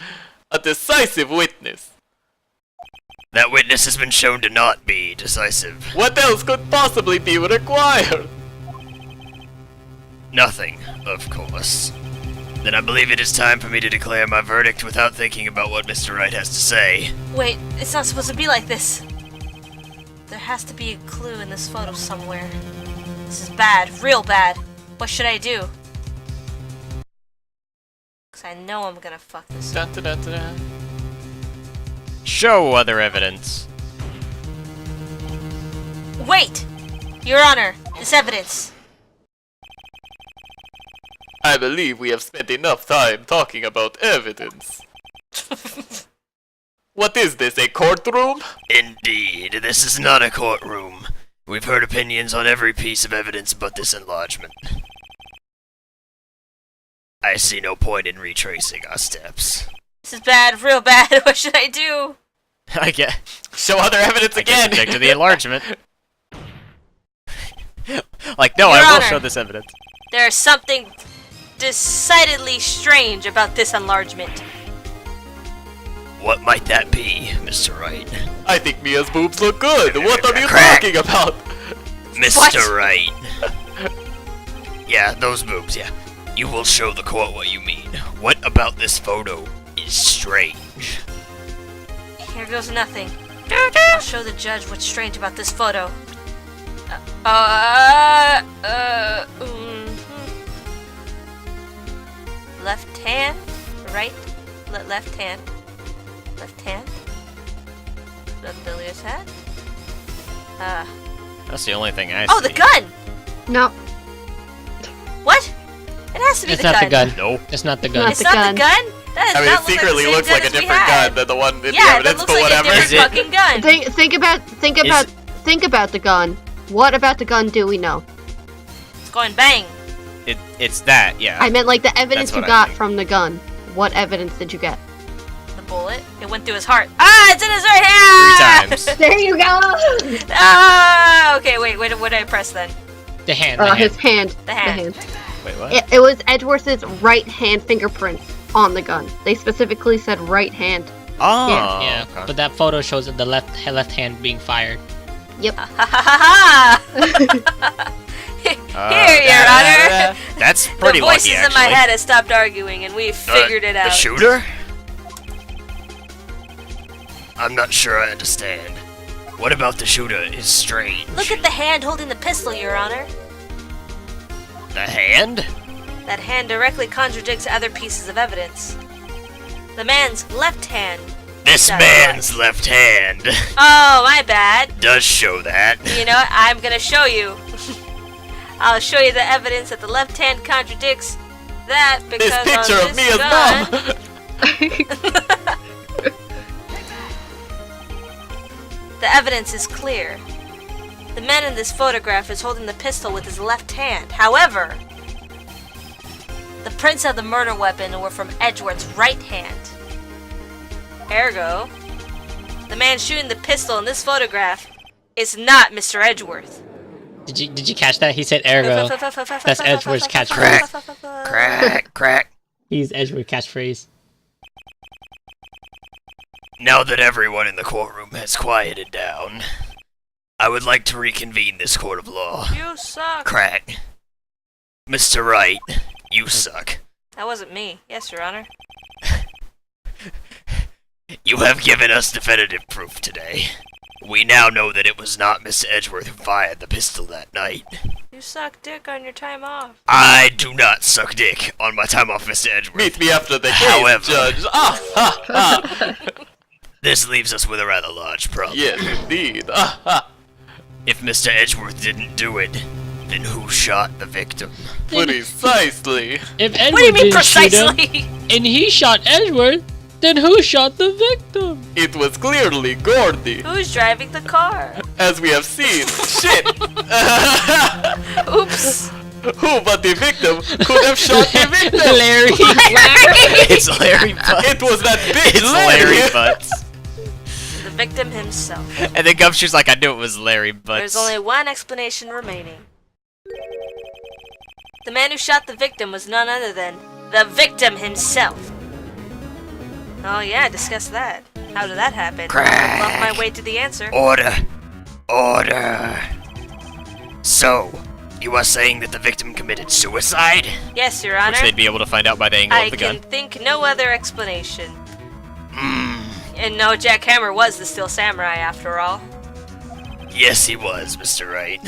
A decisive witness. That witness has been shown to not be decisive. What else could possibly be required? Nothing, of course. Then I believe it is time for me to declare my verdict without thinking about what Mr. Wright has to say. Wait, it's not supposed to be like this. There has to be a clue in this photo somewhere. This is bad, real bad. What should I do? Cause I know I'm gonna fuck this up. Dun, dun, dun, dun. Show other evidence. Wait! Your Honor, this evidence. I believe we have spent enough time talking about evidence. What is this, a courtroom? Indeed, this is not a courtroom. We've heard opinions on every piece of evidence but this enlargement. I see no point in retracing our steps. This is bad, real bad. What should I do? I get. Show other evidence I guess again! object to the enlargement. Like, no, Your I will Honor. show this evidence. There's something decidedly strange about this enlargement. What might that be, Mr. Wright? I think Mia's boobs look good. What are you Crack. talking about? Mr. What? Wright. Yeah, those boobs, yeah. You will show the court what you mean. What about this photo is strange? Here goes nothing. I'll show the judge what's strange about this photo. Left hand, right, left hand, left hand. Left Billy's hat. That's the only thing I Oh, see. the gun! No, What? It has to be It's the not gun. the gun. No. It's not the Not gun. It's the not gun. the gun? That does I mean, not it secretly look looks like like a the same different gun gun than the one in the Yeah, that evidence, looks but like a whatever. different fucking gun. think about the gun. What about the gun do we know? It's going bang. It's that, yeah. I meant like the evidence That's you what I got think. from the gun. What evidence did you get? The bullet. It went through his heart. Ah, it's in his right hand! 3 times. There you go. Ah, okay, wait, what did I press then? The hand. The hand. His hand. The hand. Wait, what? It was Edgeworth's right hand fingerprints on the gun. They specifically said right hand. Oh, Yeah, okay. but that photo shows the left hand being fired. Yep. Ha ha ha ha! Here, Your Honor. That's The pretty voices lucky, in actually. my head have stopped arguing, and we've figured it The out. shooter? I'm not sure I understand. What about the shooter is strange? Look at the hand holding the pistol, Your Honor. The hand? That hand directly contradicts other pieces of evidence. The man's left hand. This That's man's left hand Oh, my bad. does show that. You know what? I'm gonna show you. I'll show you the evidence that the left hand contradicts that because This picture on of this Mia's gun, mom! the evidence is clear. The man in this photograph is holding the pistol with his left hand. However, the prints of the murder weapon were from Edgeworth's right hand. Ergo, the man shooting the pistol in this photograph is not Mr. Edgeworth. Did you catch that? He said ergo. That's Edgeworth's catchphrase. Crack. He's Edgeworth's catchphrase. Now that everyone in the courtroom has quieted down, I would like to reconvene this court of law. You suck. Crack. Mr. Wright, you suck. That wasn't me. Yes, Your Honor. You have given us definitive proof today. We now know that it was not Mr. Edgeworth who fired the pistol that night. You suck dick on your time off. I do not suck dick on my time off, Mr. Edgeworth. Meet me after the case, However- Judge. This leaves us with a rather large problem. Yes, indeed. If Mr. Edgeworth didn't do it, then who shot the victim? Precisely. If Edgeworth What do you mean didn't shoot him, precisely? and he shot Edgeworth, then who shot the victim? It was clearly Gordy, Who's driving the car? as we have seen. Shit! Oops. Who but the victim could have shot the victim? Larry. It's Larry Butts. It was that bitch It's Larry Butts. The victim himself. And then Gumshoe's like, I knew it was Larry Butts. There's only one explanation remaining. The man who shot the victim was none other than the victim himself. Oh yeah, discuss that. How did that happen? Crack. Love my way to the answer. Order. So, you are saying that the victim committed suicide? Yes, Your Honor. Which they'd be able to find out by the angle I of the gun. can think no other explanation. And no, Jack Hammer was the Steel Samurai after all. Yes, he was, Mr. Wright.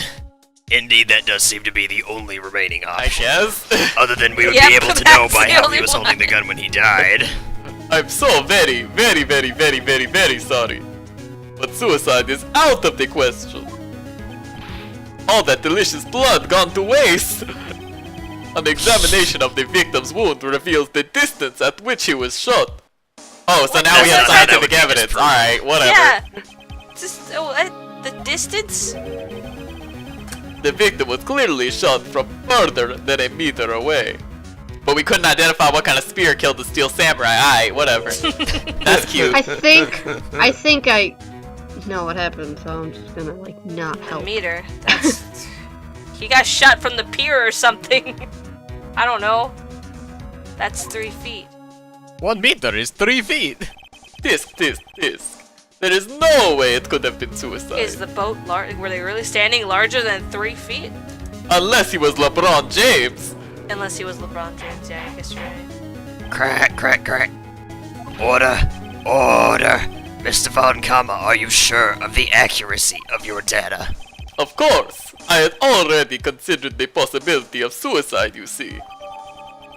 Indeed, that does seem to be the only remaining I option. guess. Other than we would Yep, be able to know that's by the how only he was one. holding the gun when he died. I'm so very, very, very, very, very, very sorry. But suicide is out of the question. All that delicious blood gone to waste. An examination of the victim's wound reveals the distance at which he was shot. Oh, so now we have That's not how that scientific would be evidence. disproven. Alright, whatever. Yeah. Just the distance. The victim was clearly shot from further than a meter away. But we couldn't identify what kind of spear killed the Steel Samurai. Alright, whatever. That's cute. I think I know what happened, so I'm just gonna like not A help. meter. That's. He got shot from the pier or something. I don't know. That's 3 feet. 1 meter is 3 feet. Disc. There is no way it could have been suicide. Is the boat large? Were they really standing larger than 3 feet? Unless he was LeBron James. Unless he was LeBron James. Yeah, I guess you're right. Crack. Order. Mr. Von Kama, are you sure of the accuracy of your data? Of course. I had already considered the possibility of suicide, you see.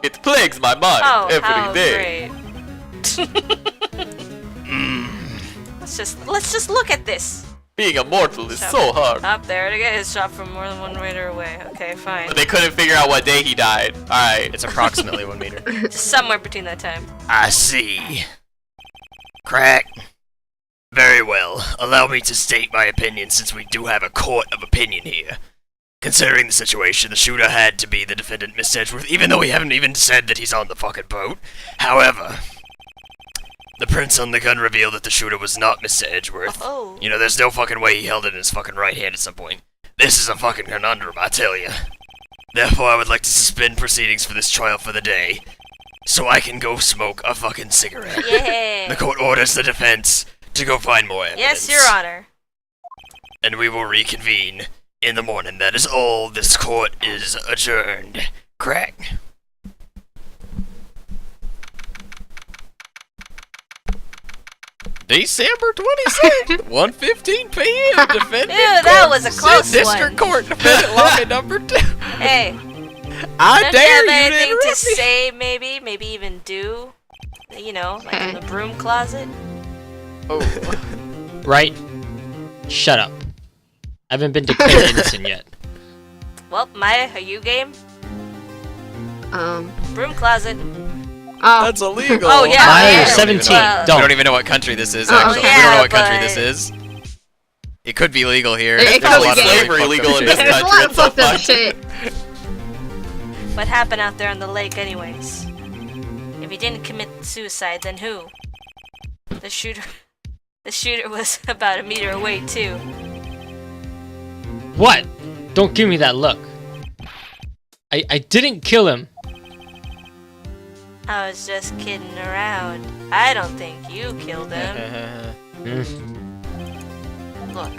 It plagues my mind Oh, every how day. great. Let's just look at this. Being immortal is so hard. Up there it is, shot from more than 1 meter away. Okay, fine. But they couldn't figure out what day he died. Alright. It's approximately 1 meter. Just somewhere between that time. I see. Crack. Very well. Allow me to state my opinion since we do have a court of opinion here. Considering the situation, the shooter had to be the defendant, Mr. Edgeworth, even though we haven't even said that he's on the fucking boat. However, the prints on the gun reveal that the shooter was not Mr. Edgeworth. Oh. You know, there's no fucking way he held it in his fucking right hand at some point. This is a fucking conundrum, I tell ya. Therefore, I would like to suspend proceedings for this trial for the day, so I can go smoke a fucking cigarette. Yeah. The court orders the defense to go find more Yes, evidence. Your Honor. And we will reconvene in the morning. That is all. This court is adjourned. Crack. December 26th, 1:15 p.m. Defendant Ew, that was a close District one. Court Defendant Lobby number 2. Hey, I don't you dare have you to anything to interrupt me. say? Maybe even do. You know, like in the broom closet. Right? Shut up. I haven't been declared innocent yet. Well, Maya, are you game? Um. Broom closet. Oh. That's illegal. Oh, yeah. Maya, yeah. you're 17. Well, I Don't. don't even know what country this is, Oh, actually. we don't yeah, know what country but- this is. It could be legal here. It There's a could lot be of slavery fucked legal up in shit. this There's a country. lot of It's so fucked up fucked. shit. What happened out there on the lake, anyways? If he didn't commit suicide, then who? The shooter. The shooter was about a meter away too. What? Don't give me that look. I didn't kill him. I was just kidding around. I don't think you killed him. Look,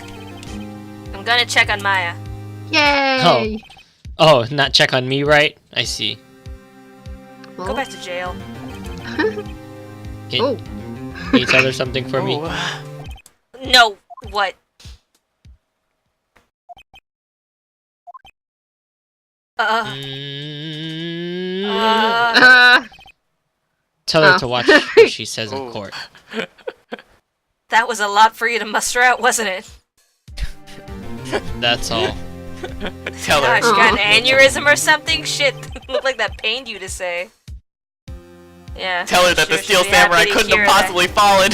I'm gonna check on Maya. Yay! Oh, not check on me, right? I see. Go back to jail. Can, Oh. can you tell her something for me? No, what? Mm, tell her oh. to watch what she says in court. That was a lot for you to muster out, wasn't it? That's all. Tell her. Gosh, you got an aneurysm or something? Shit, looked like that pained you to say. Yeah. Tell her that the sure Steel she'll be happy Samurai to couldn't hear have possibly fallen.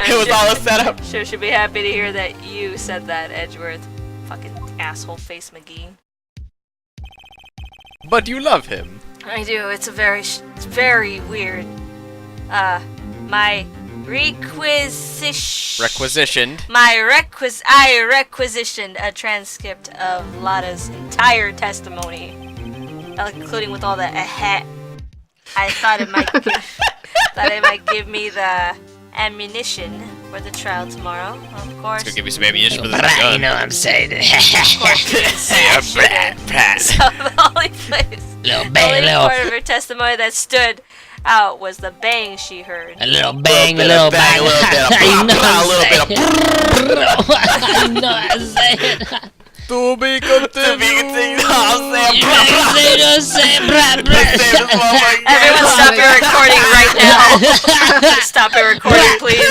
It was all a setup. Sure she'll be happy to hear that you said that, Edgeworth. Fucking asshole face McGee. But you love him. I do. It's very weird. My Requisitioned. I requisitioned a transcript of Latta's entire testimony, including with all the I thought it might give me the ammunition for the trial tomorrow. Of course. It's gonna give you some ammunition for the You gun. know what I'm saying? Of course, we didn't smash it. So the only place, Little the bang, only little, part of her testimony that stood out was the bang she heard. a little bang, a bit little of bang, bang. a little bit of I know blah, I'm a little bit of saying. I know I'm saying. To be To be continued. continued. I'm saying. You know say, brah, brah. Everyone stop your recording right now. Stop your recording, please.